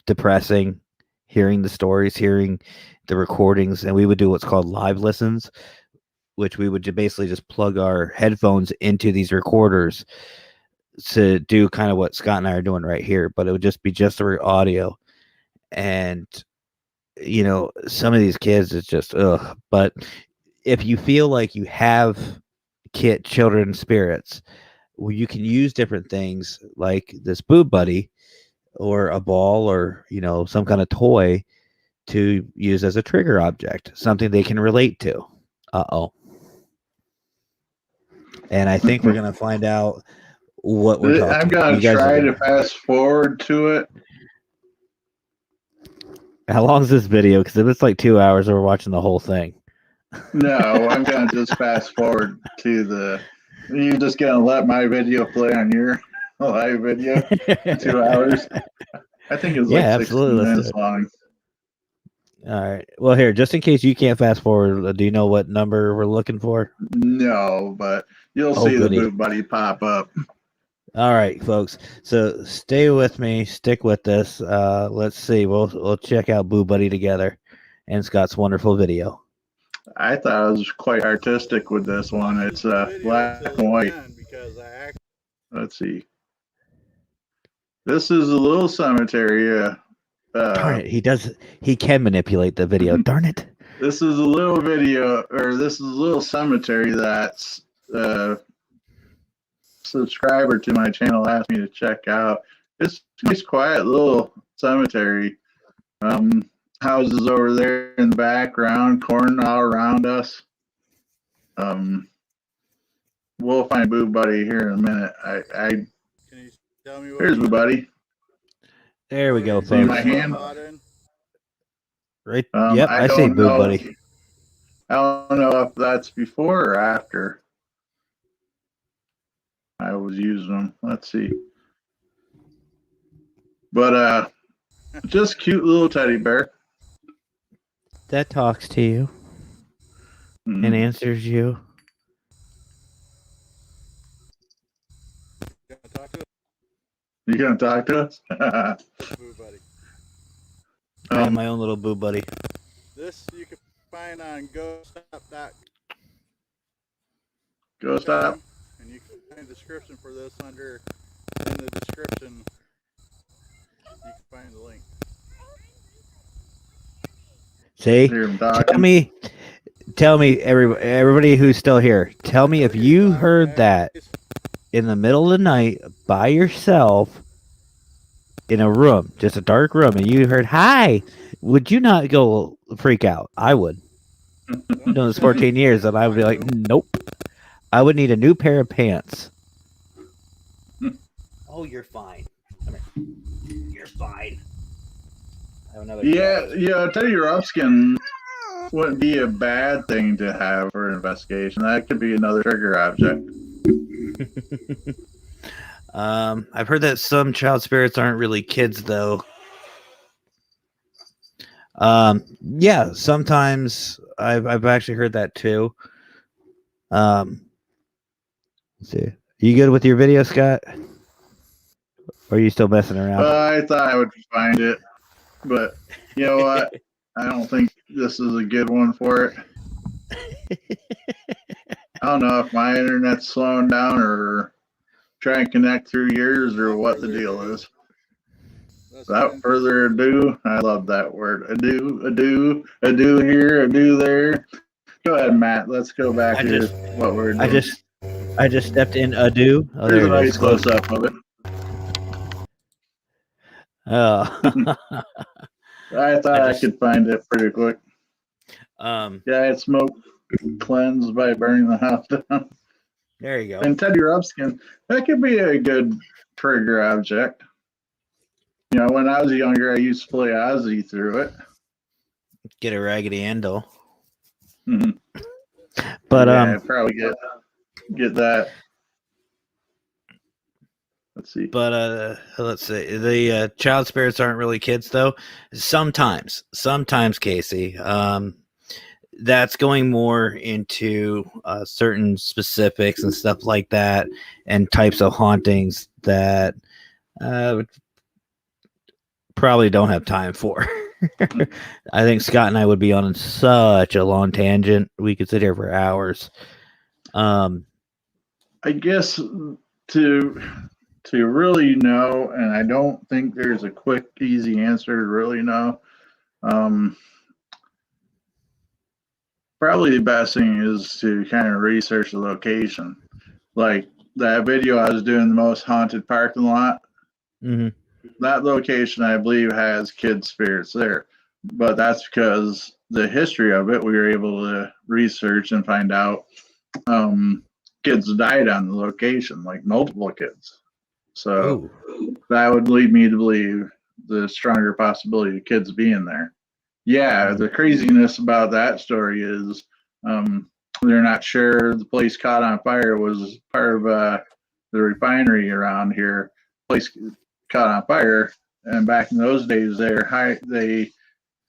depressing. Hearing the stories, hearing the recordings, and we would do what's called live listens, which we would basically just plug our headphones into these recorders to do kind of what Scott and I are doing right here, but it would just be just the audio. And some of these kids, it's just ugh. But if you feel like you have children spirits, well, you can use different things like this boob buddy or a ball or some kind of toy to use as a trigger object, something they can relate to. Uh-oh. And I think we're gonna find out what we're I'm talking. gonna You guys are try to gonna. fast forward to it. How long is this video? Because if it's like 2 hours, we're watching the whole thing. No, I'm gonna just fast forward to the. You're just gonna let my video play on your live video. 2 hours. I think it's Yeah, like 16 absolutely. Let's do minutes it. long. All right. Well, here, just in case you can't fast forward, do you know what number we're looking for? No, but you'll Oh, see the goody. boot buddy pop up. All right, folks. So stay with me. Stick with this. Let's see. We'll check out Boo Buddy together, and Scott's wonderful video. I thought I was quite artistic with this one. It's black and white. Let's see. This is a little cemetery. Darn it, he can manipulate the video. Darn it. This is a little video, or this is a little cemetery that's subscriber to my channel asked me to check out. It's a nice, quiet little cemetery. Houses over there in the background, corn all around us. We'll find Boo Buddy here in a minute. Can you tell me what Here's Boo Buddy. There we go, See folks. my hand? Right. Yep, I see don't Boo know. Buddy. I don't know if that's before or after I was using them. Let's see. But just cute little teddy bear. That talks to you and answers you. You gonna talk to us? You gonna talk to us? Boo Buddy. I have my own little Boo Buddy. This you can find on GoStop.com. Go stop. And you can find a description for this in the description. You can find the link. See? Hear him talking. Tell me, everybody who's still here, tell me if you heard that in the middle of the night by yourself in a room, just a dark room, and you heard, hi, would you not go freak out? I would. I've done this 14 years, and I would be like, nope. I would need a new pair of pants. Oh, you're fine. Come here. You're fine. I have another Yeah, Teddy Ruffskin wouldn't be a bad thing to have for an investigation. That could be another trigger object. I've heard that some child spirits aren't really kids, though. Yeah, sometimes I've actually heard that too. Let's see. You good with your video, Scott? Or are you still messing around? I thought I would find it, but you know what? I don't think this is a good one for it. I don't know if my internet's slowing down or trying to connect through yours or what the deal is. Without further ado, I love that word. Ado here, ado there. Go ahead, Matt. Let's go back to what we're doing. I just stepped in ado. Oh, Here's a there it nice is. close up of it. Oh. I thought I could find it pretty quick. Yeah, it's smoke cleansed by burning the house down. there you go. And Teddy Ruffskin, that could be a good trigger object. You know, when I was younger, I used to play Ozzy through it. Get a raggedy handle. Mhm. But yeah, I'd probably get that. Let's see. But let's see. The child spirits aren't really kids, though. Sometimes, Casey. That's going more into certain specifics and stuff like that, and types of hauntings that probably don't have time for. I think Scott and I would be on such a long tangent. We could sit here for hours. I guess to really know, and I don't think there's a quick, easy answer to really know. Probably the best thing is to kind of research the location. Like that video I was doing, the most haunted parking lot. Mm-hmm. That location, I believe, has kid spirits there. But that's because the history of it, we were able to research and find out kids died on the location, like multiple kids. So that would lead me to believe the stronger possibility of kids being there. Yeah, the craziness about that story is they're not sure the place caught on fire was part of the refinery around here. Place caught on fire, and back in those days, they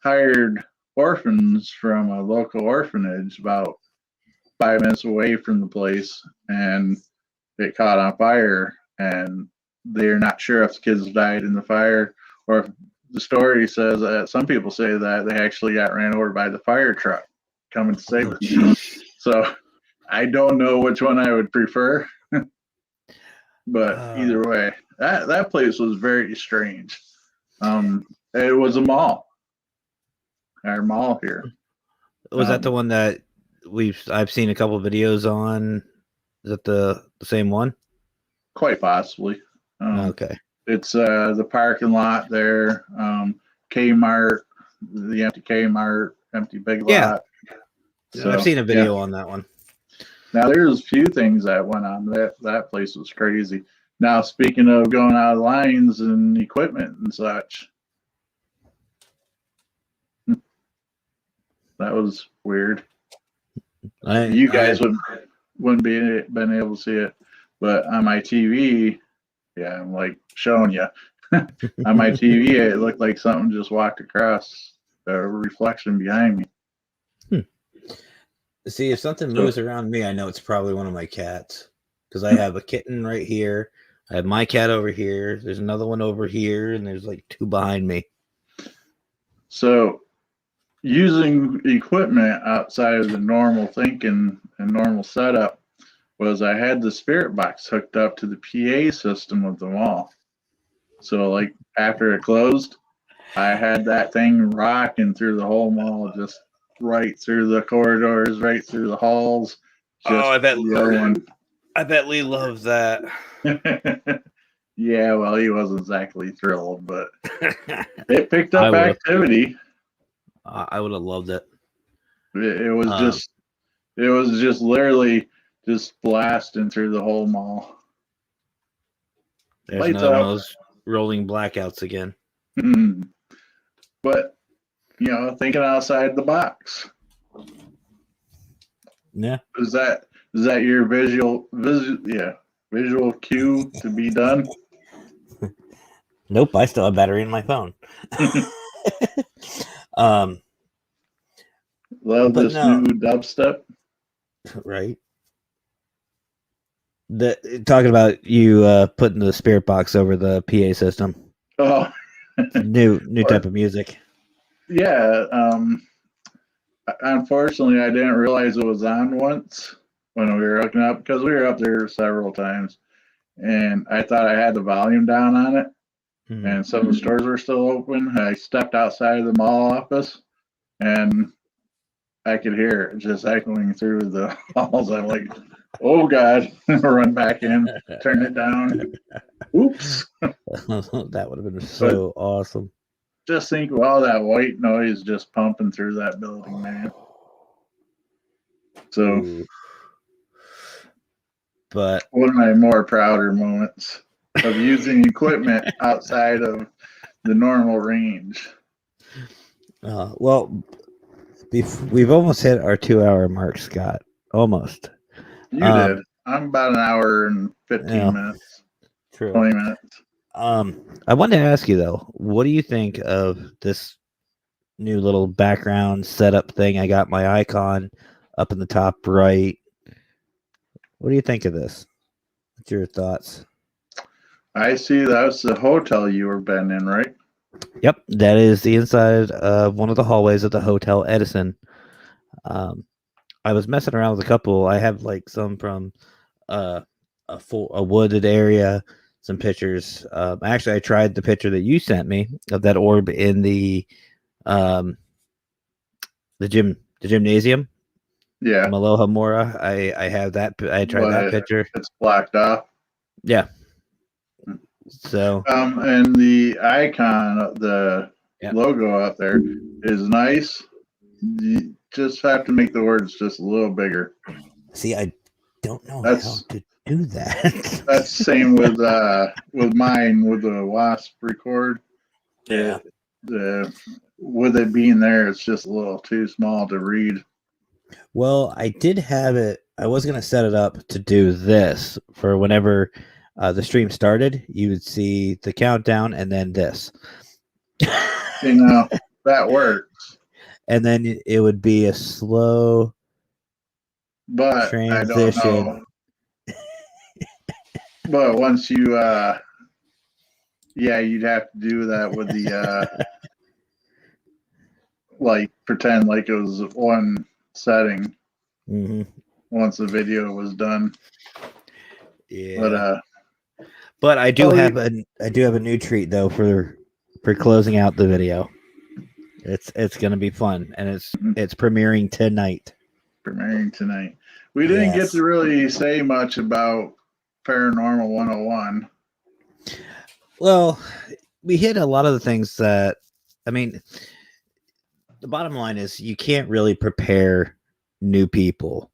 hired orphans from a local orphanage about 5 minutes away from the place, and it caught on fire, and they're not sure if the kids died in the fire or if the story says that some people say that they actually got ran over by the fire truck coming to save us. So I don't know which one I would prefer, but either way, that place was very strange. It was a mall, our mall here. Was that the one that I've seen a couple videos on? Is that the same one? Quite possibly. Okay. It's the parking lot there, Kmart, the empty Kmart, empty Big Yeah. Lot. So, I've seen a video on that one. Now there's a few things that went on. That place was crazy. Now speaking of going out of lines and equipment and such, that was weird. You guys wouldn't be been able to see it, but on my TV, yeah, I'm like showing you. On my TV, it looked like something just walked across a reflection behind me. See, if something moves around me, I know it's probably one of my cats because I have a kitten right here. I have my cat over here. There's another one over here, and there's like two behind me. So, using equipment outside of the normal thinking and normal setup was I had the spirit box hooked up to the PA system of the mall. So, like after it closed, I had that thing rocking through the whole mall, just right through the corridors, right through the halls. I bet Lee loves that. Yeah, well, he wasn't exactly thrilled, but it picked up activity. I would have loved it. It was just literally just blasting through the whole mall. There's Lights another one out. of those rolling blackouts again. But thinking outside the box. Yeah. Is that your visual cue to be done? Nope, I still have battery in my phone. Love this new dubstep. Right. Talking about you putting the spirit box over the PA system. Oh, new type of music. Yeah. Unfortunately, I didn't realize it was on once when we were hooking up because we were up there several times, and I thought I had the volume down on it, and some of the stores were still open. I stepped outside of the mall office, and I could hear it just echoing through the halls. I'm like, oh God, run back in, turn it down. Oops. That would have been so awesome. Just think of all that white noise just pumping through that building, man. So, Ooh. But one of my more prouder moments of using equipment outside of the normal range. Well, we've almost hit our 2-hour mark, Scott. Almost. You did. I'm about an hour and 15 minutes. True. 20 minutes. I wanted to ask you though, what do you think of this new little background setup thing? I got my icon up in the top right. What do you think of this? What's your thoughts? I see that's the hotel you were been in, right? Yep, that is the inside of one of the hallways of the Hotel Edison. I was messing around with a couple. I have like some from a wooded area, some pictures. Actually, I tried the picture that you sent me of that orb in the gymnasium. Yeah. Maloha Mora. I have that. I tried that picture. It's blocked off. Yeah. So. And the icon, the logo out there is nice. You just have to make the words just a little bigger. See, I don't know how to do that. That's same with mine with the Wasp record. Yeah. With it being there, it's just a little too small to read. Well, I did have it. I was going to set it up to do this for whenever the stream started. You would see the countdown and then this. That works. And then it would be a slow transition. I don't know. But once you, you'd have to do that with the, like pretend like it was one setting. Mm-hmm. Once the video was done. Yeah. But I do have a new treat though for closing out the video. It's gonna be fun, and it's premiering tonight. Premiering tonight. We didn't get to really say much about Paranormal 101. Well, we hit a lot of the things that, I mean, the bottom line is you can't really prepare new people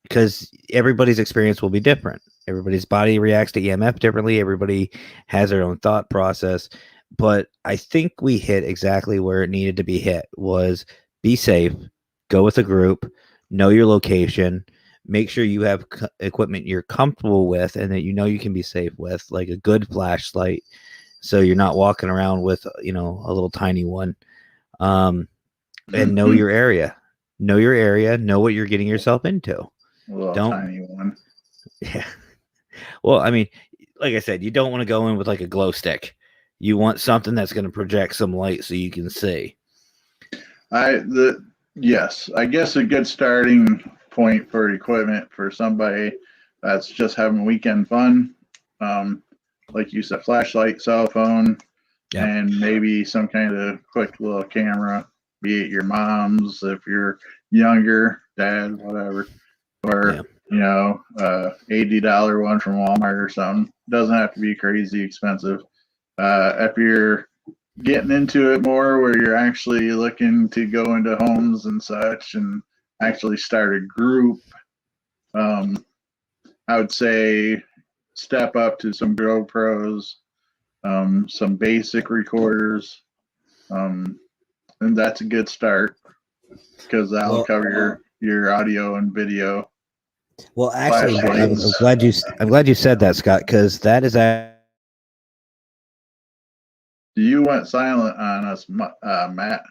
because everybody's experience will be different. Everybody's body reacts to EMF differently. Everybody has their own thought process. But I think we hit exactly where it needed to be hit was be safe, go with a group, know your location, make sure you have equipment you're comfortable with and that you know you can be safe with, like a good flashlight. So you're not walking around with, a little tiny one. And know your area. Know your area. Know what you're getting yourself into. A little tiny one. Yeah. Well, I mean, like I said, you don't want to go in with like a glow stick. You want something that's going to project some light so you can see. Yes, I guess a good starting point for equipment for somebody that's just having weekend fun. Like you said, flashlight, cell phone, and maybe some kind of quick little camera, be it your mom's if you're younger, dad, whatever, or $80 one from Walmart or something. Doesn't have to be crazy expensive. If you're getting into it more where you're actually looking to go into homes and such and actually start a group, I would say step up to some GoPros, some basic recorders, and that's a good start because that'll cover your audio and video. Well, actually, I'm glad you said that, Scott, because that is You went silent on us, Matt.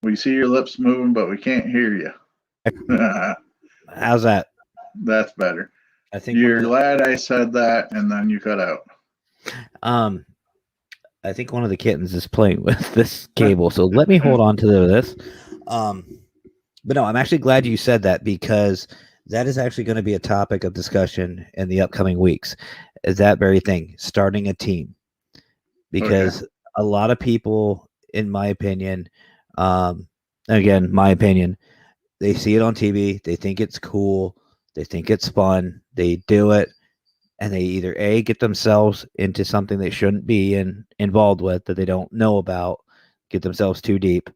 We see your lips moving, but we can't hear you. How's that? That's better. I think you're glad I said that, and then you cut out. I think one of the kittens is playing with this cable, so let me hold on to this. But no, I'm actually glad you said that because that is actually going to be a topic of discussion in the upcoming weeks. Is that very thing, starting a team? Because a lot of people, in my opinion, again, my opinion, they see it on TV, they think it's cool, they think it's fun, they do it, and they either get themselves into something they shouldn't be involved with that they don't know about, get themselves too deep,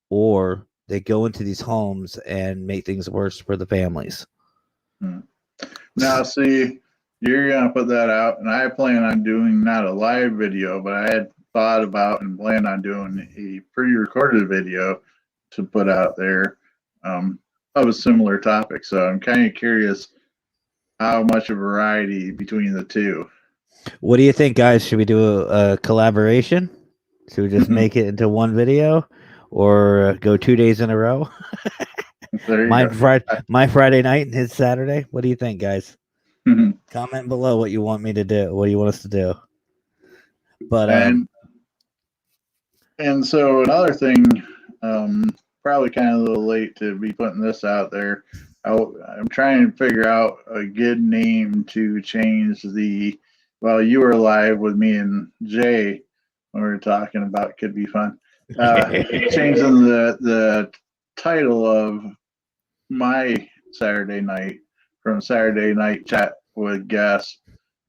or they go into these homes and make things worse for the families. Now, see, you're going to put that out, and I plan on doing not a live video, but I had thought about and planned on doing a pre-recorded video to put out there of a similar topic. So I'm kind of curious how much of variety between the two. What do you think, guys? Should we do a collaboration? Should we just make it into one video or go 2 days in a row? My Friday night and his Saturday. What do you think, guys? Comment below what you want me to do. What do you want us to do? But and so another thing, probably kind of a little late to be putting this out there. I'm trying to figure out a good name to change the. Well, you were live with me and Jay when we were talking about. Could be fun. Changing the title of my Saturday night from Saturday Night Chat with Guests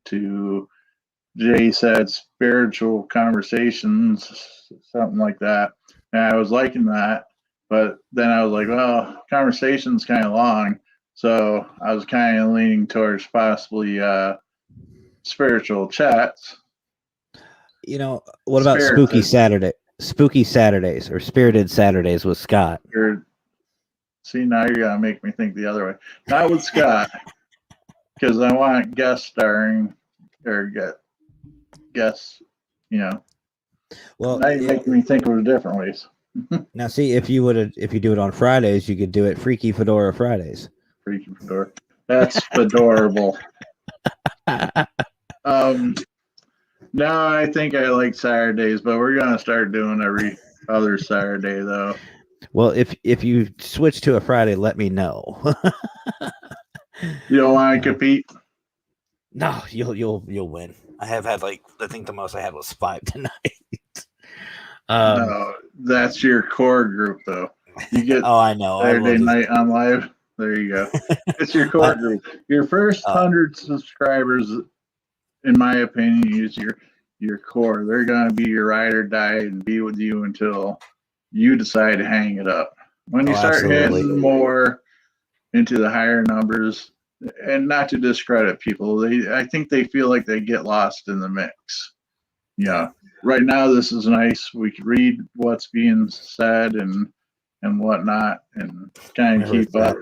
to Jay said spiritual conversations, something like that. And I was liking that, but then I was like, well, conversation's kind of long. So I was kind of leaning towards possibly spiritual chats. What about Spooky Saturdays or Spirited Saturdays with Scott? See, now you're going to make me think the other way. Not with Scott, because I want guest starring or guests, Well, now you're making me think of it different ways. Now, see, if you do it on Fridays, you could do it Freaky Fedora Fridays. Freaky Fedora. That's adorable. No, I think I like Saturdays, but we're going to start doing every other Saturday, though. Well, if you switch to a Friday, let me know. You don't want to compete? No, you'll win. I have had I think the most I had was 5 tonight. No, That's your core group, though. You get Oh, I know. I Saturday love this. night on live. There you go. It's your core group. Your first 100 subscribers, in my opinion, is your core. They're gonna be your ride or die and be with you until you decide to hang it up. When you start absolutely. hitting more into the higher numbers, and not to discredit people, I think they feel like they get lost in the mix. Yeah. Right now this is nice. We can read what's being said and whatnot and kind of keep up.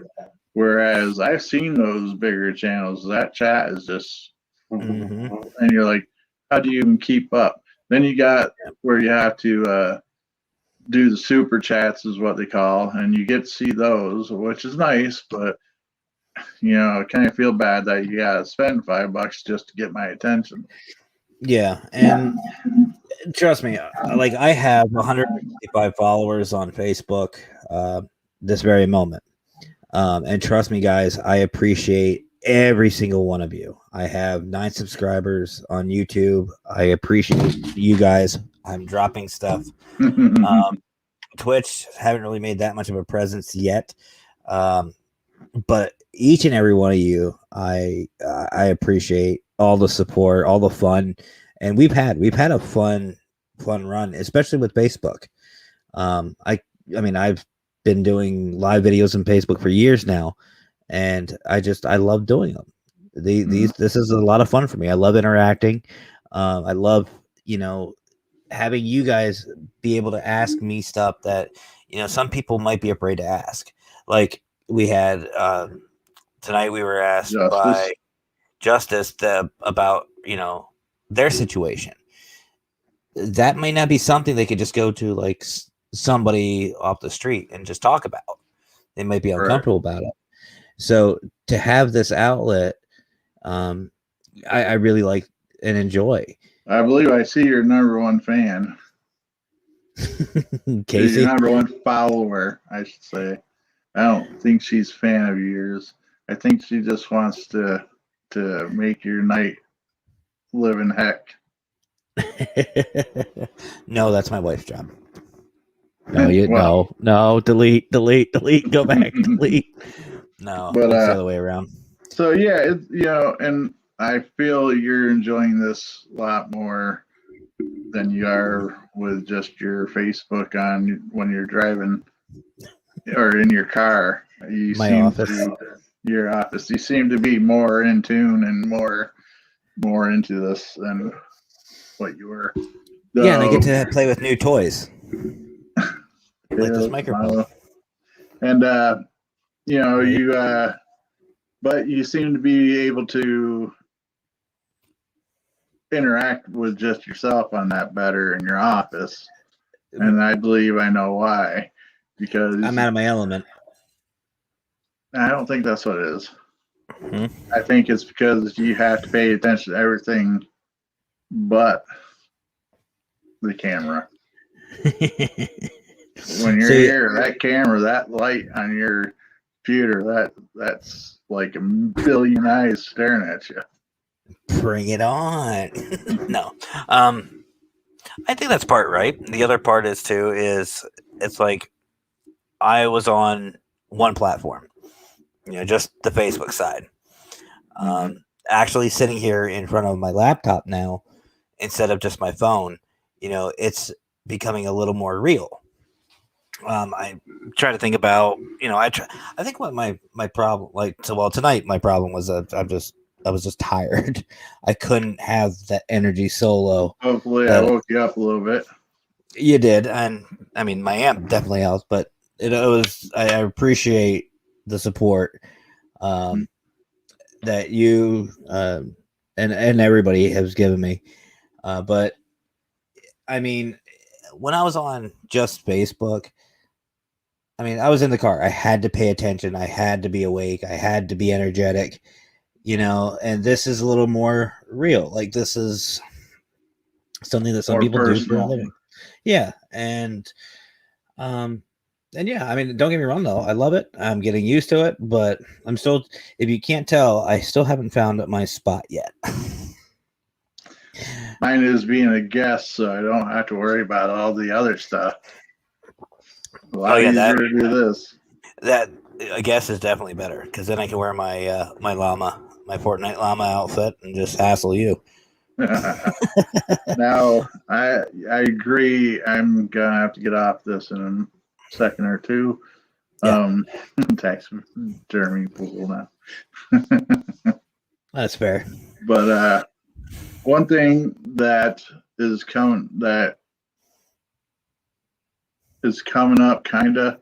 Whereas I've seen those bigger channels, that chat is just, and you're like, how do you even keep up? Then you got where you have to do the super chats, is what they call, and you get to see those, which is nice, but I kind of feel bad that you gotta spend $5 just to get my attention. Yeah, and trust me, like I have 165 followers on Facebook this very moment. And trust me, guys, I appreciate every single one of you. I have 9 subscribers on YouTube. I appreciate you guys. I'm dropping stuff. Twitch, haven't really made that much of a presence yet. But each and every one of you, I appreciate all the support, all the fun, and we've had a fun run, especially with Facebook. I mean, I've been doing live videos on Facebook for years now, and I love doing them. This is a lot of fun for me. I love interacting. I love having you guys be able to ask me stuff that some people might be afraid to ask. Like we had tonight, we were asked by Justice about their situation. That might not be something they could just go to like somebody off the street and just talk about. They might be uncomfortable about it. So to have this outlet, I really like and enjoy. I believe I see your number one fan. Casey, your number one follower, I should say. I don't think she's a fan of yours. I think she just wants to make your night live in heck. No, that's my wife's job. No, no, delete, go back, delete. No, but it's the other way around. So yeah, and I feel you're enjoying this a lot more than you are with just your Facebook on when you're driving or in your car. Your office. You seem to be more in tune and more into this than what you were. Yeah, and I get to play with new toys. Like this microphone. And but you seem to be able to interact with just yourself on that better in your office. And I believe I know why. Because I'm out of my element. I don't think that's what it is. I think it's because you have to pay attention to everything but the camera. When you're here, that camera, that light on your computer, that's like a billion eyes staring at you. Bring it on. No. I think that's part right. The other part is it's like I was on one platform, just the Facebook side. Actually sitting here in front of my laptop now instead of just my phone, it's becoming a little more real. I try to think about, I think what my problem, tonight my problem was that I was just tired. I couldn't have that energy solo. Hopefully I woke you up a little bit. You did. And I mean, my amp definitely helps, but I appreciate the support that you and everybody has given me. But I mean, when I was on just Facebook, I mean, I was in the car. I had to pay attention. I had to be awake. I had to be energetic, and this is a little more real. Like this is something that some people do for a living. Yeah. And yeah, I mean, don't get me wrong though. I love it. I'm getting used to it, but I'm still, if you can't tell, I still haven't found my spot yet. Mine is being a guest, so I don't have to worry about all the other stuff. A lot yeah, easier to do this. That I guess is definitely better because then I can wear my my Fortnite llama outfit and just hassle you. Now, I agree. I'm gonna have to get off this in a second or two. Yeah. Text Jeremy Poole now. That's fair. But one thing that is coming up, kinda,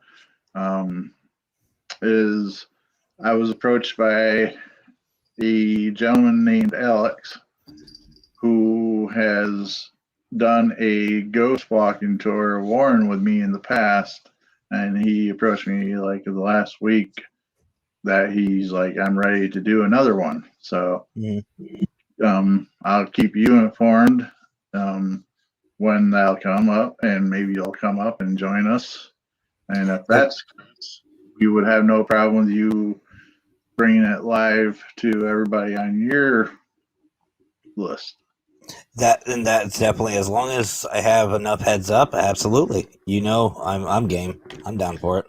is I was approached by a gentleman named Alex who has done a ghost walking tour of Warren with me in the past, and he approached me like the last week that he's like, I'm ready to do another one. So I'll keep you informed when that'll come up, and maybe you'll come up and join us. And if that's, we would have no problem with you bringing it live to everybody on your list. That's definitely, as long as I have enough heads up, absolutely. I'm game. I'm down for it.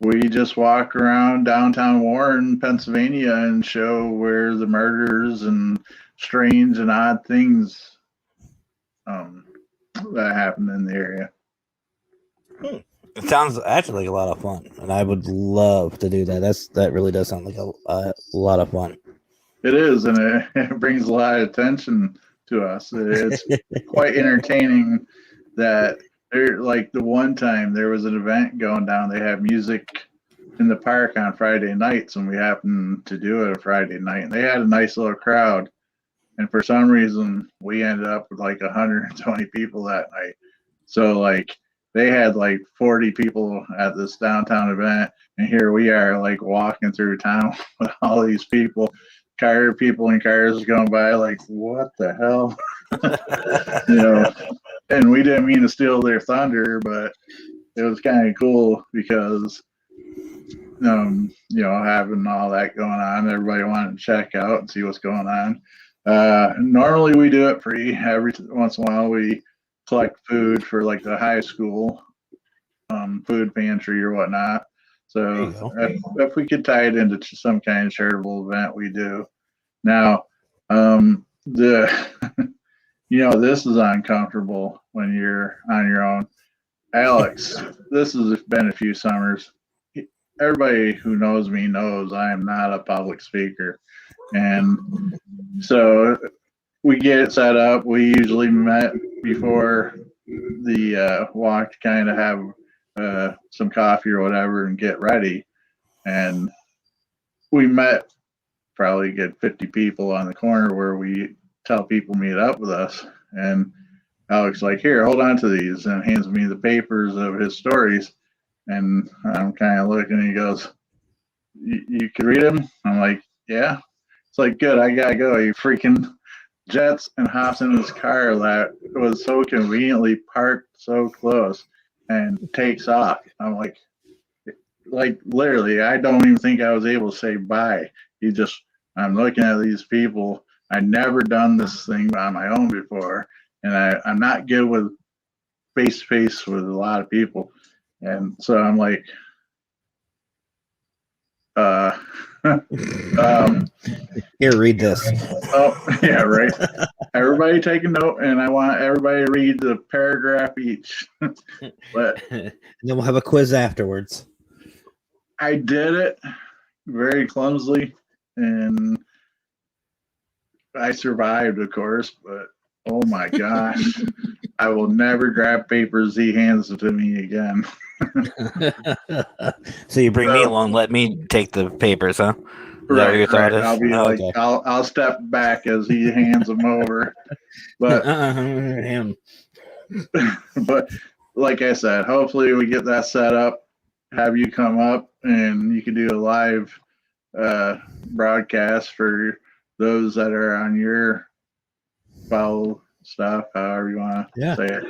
We just walk around downtown Warren, Pennsylvania, and show where the murders and strange and odd things that happen in the area. It sounds actually like a lot of fun, and I would love to do that. That really does sound like a lot of fun. It is, and it brings a lot of attention to us. It's quite entertaining that like the one time there was an event going down, they had music in the park on Friday nights, and we happened to do it a Friday night, and they had a nice little crowd. And for some reason, we ended up with like 120 people that night. So like they had like 40 people at this downtown event, and here we are like walking through town with all these people in cars going by, like, what the hell? And we didn't mean to steal their thunder, but it was kind of cool because having all that going on, everybody wanted to check out and see what's going on. Normally we do it free. Every once in a while we collect food for like the high school food pantry or whatnot. So if we could tie it into some kind of charitable event, we do. Now, this is uncomfortable when you're on your own. Alex, this has been a few summers. Everybody who knows me knows I am not a public speaker. And so we get it set up. We usually met before the walk to kind of have some coffee or whatever and get ready. And we met probably get 50 people on the corner where we tell people meet up with us. And Alex like, here, hold on to these, and hands me the papers of his stories. And I'm kind of looking, and he goes, you can read them? I'm like, yeah. It's like, good, I gotta go. He freaking jets and hops in his car that was so conveniently parked so close and takes off. I'm like literally, I don't even think I was able to say bye. I'm looking at these people. I've never done this thing on my own before, and I'm not good with face to face with a lot of people. And so I'm like, here, read this. Oh, yeah, right. Everybody take a note, and I want everybody to read the paragraph each. But and then we'll have a quiz afterwards. I did it very clumsily, and I survived, of course, but oh my gosh, I will never grab papers he hands to me again. So you bring me along, let me take the papers, huh? Right. I'll be like, okay. I'll step back as he hands them over. But him. But like I said, hopefully we get that set up, have you come up, and you can do a live broadcast for those that are on your foul stuff, however you want to say it.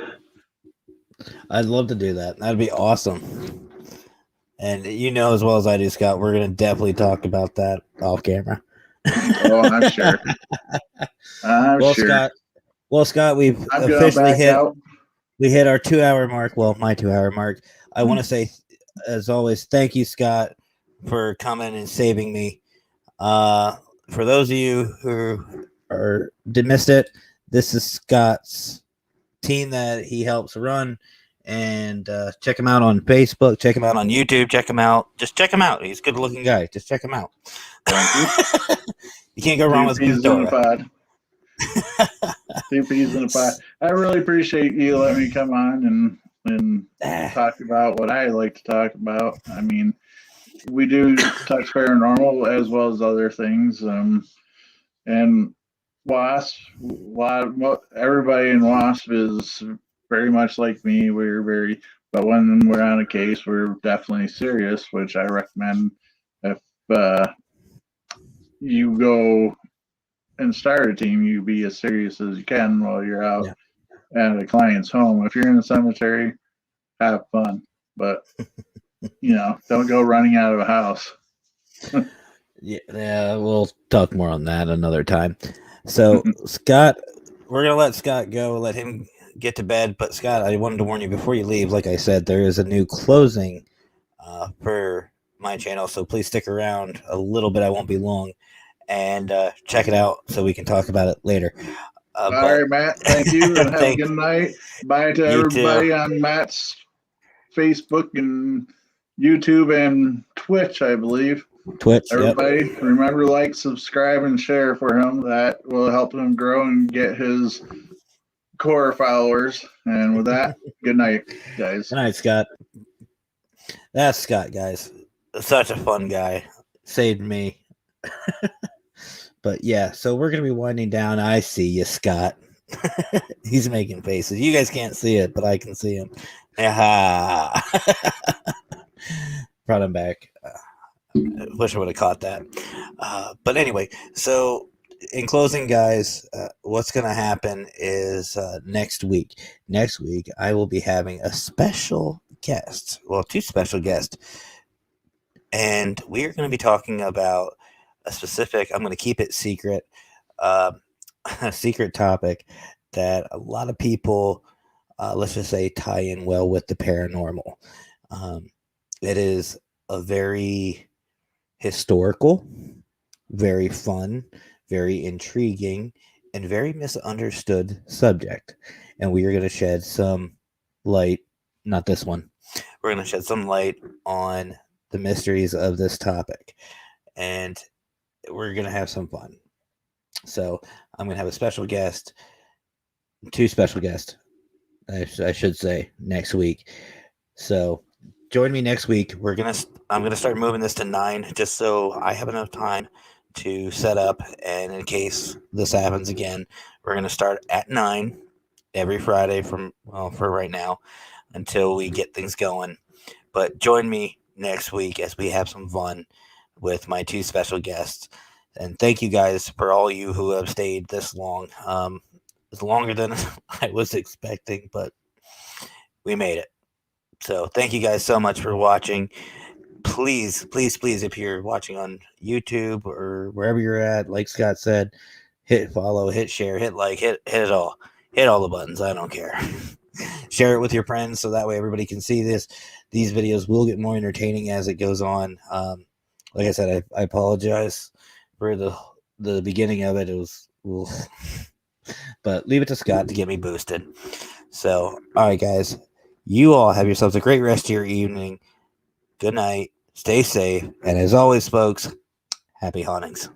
I'd love to do that. That'd be awesome. And you know as well as I do, Scott, we're going to definitely talk about that off camera. Oh, I'm sure. Scott, we've officially hit our 2 hour mark. Well, my 2 hour mark. I want to say as always, thank you, Scott, for coming and saving me. For those of you who did missed it, this is Scott's team that he helps run. And check him out on Facebook. Check him out on YouTube. Check him out. Just check him out. He's a good-looking guy. Just check him out. You can't go wrong with Two peas in a Pandora. pod. 2 peas in a pod. I really appreciate you letting me come on and talk about what I like to talk about. I mean, we do touch paranormal as well as other things. And WASP, everybody in WASP is very much like me. But when we're on a case, we're definitely serious, which I recommend if you go and start a team, you be as serious as you can while you're out at a client's home. If you're in a cemetery, have fun, but don't go running out of a house. Yeah, we'll talk more on that another time. So, Scott, we're gonna let Scott go, let him get to bed. But Scott, I wanted to warn you before you leave. Like I said, there is a new closing for my channel, so please stick around a little bit. I won't be long, and check it out so we can talk about it later. All right, Matt. Thank you, and have a good night. Bye to everybody on Matt's Facebook and YouTube and Twitch, I believe. Twitch. Everybody, remember, like, subscribe, and share for him. That will help him grow and get his core followers. And with that, good night, guys. Good night, Scott. That's Scott, guys. Such a fun guy. Saved me. But yeah, so we're going to be winding down. I see you, Scott. He's making faces. You guys can't see it, but I can see him. Brought him back. Wish I would have caught that. But anyway, so in closing, guys, what's going to happen is next week, I will be having a special guest. Well, 2 special guests. And we are going to be talking about a specific, I'm going to keep it secret, a secret topic that a lot of people, let's just say, tie in well with the paranormal. It is a very historical, very fun, very intriguing, and very misunderstood subject. And we are going to shed some light, not this one, we're going to shed some light on the mysteries of this topic. And we're going to have some fun. So I'm going to have a special guest, 2 special guests, I should say, next week. So join me next week. I'm going to start moving this to 9 just so I have enough time to set up. And in case this happens again, we're going to start at 9 every Friday for right now until we get things going. But join me next week as we have some fun with my 2 special guests. And thank you guys for all you who have stayed this long. It's longer than I was expecting, but we made it. So thank you guys so much for watching. Please, please, please, if you're watching on YouTube or wherever you're at, like Scott said, hit follow, hit share, hit like, hit it all. Hit all the buttons. I don't care. Share it with your friends so that way everybody can see this. These videos will get more entertaining as it goes on. Like I said, I apologize for the beginning of it. It was, but leave it to Scott to get me boosted. So, all right, guys, you all have yourselves a great rest of your evening. Good night. Stay safe. And as always, folks, happy hauntings.